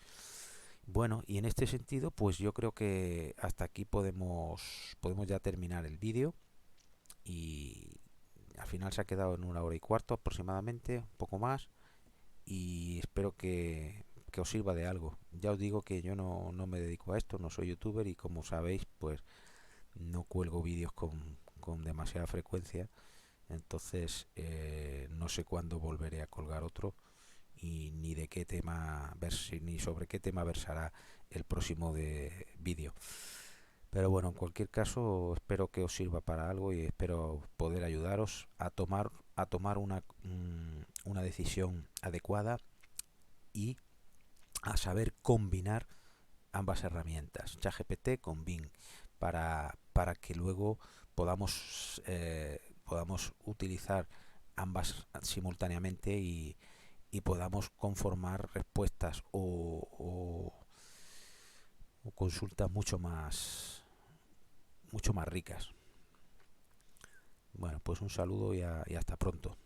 Bueno, y en este sentido, pues yo creo que hasta aquí podemos ya terminar el vídeo, y al final se ha quedado en 1 hora y cuarto aproximadamente, un poco más, y espero que os sirva de algo. Ya os digo que yo no me dedico a esto, no soy youtuber, y como sabéis, pues no cuelgo vídeos con demasiada frecuencia, entonces no sé cuándo volveré a colgar otro, y ni de qué tema ni sobre qué tema versará el próximo de vídeo. Pero bueno, en cualquier caso, espero que os sirva para algo y espero poder ayudaros a tomar una decisión adecuada, y a saber combinar ambas herramientas, ChatGPT con Bing, para que luego podamos utilizar ambas simultáneamente, y podamos conformar respuestas o consultas mucho más ricas. Bueno, pues un saludo y hasta pronto.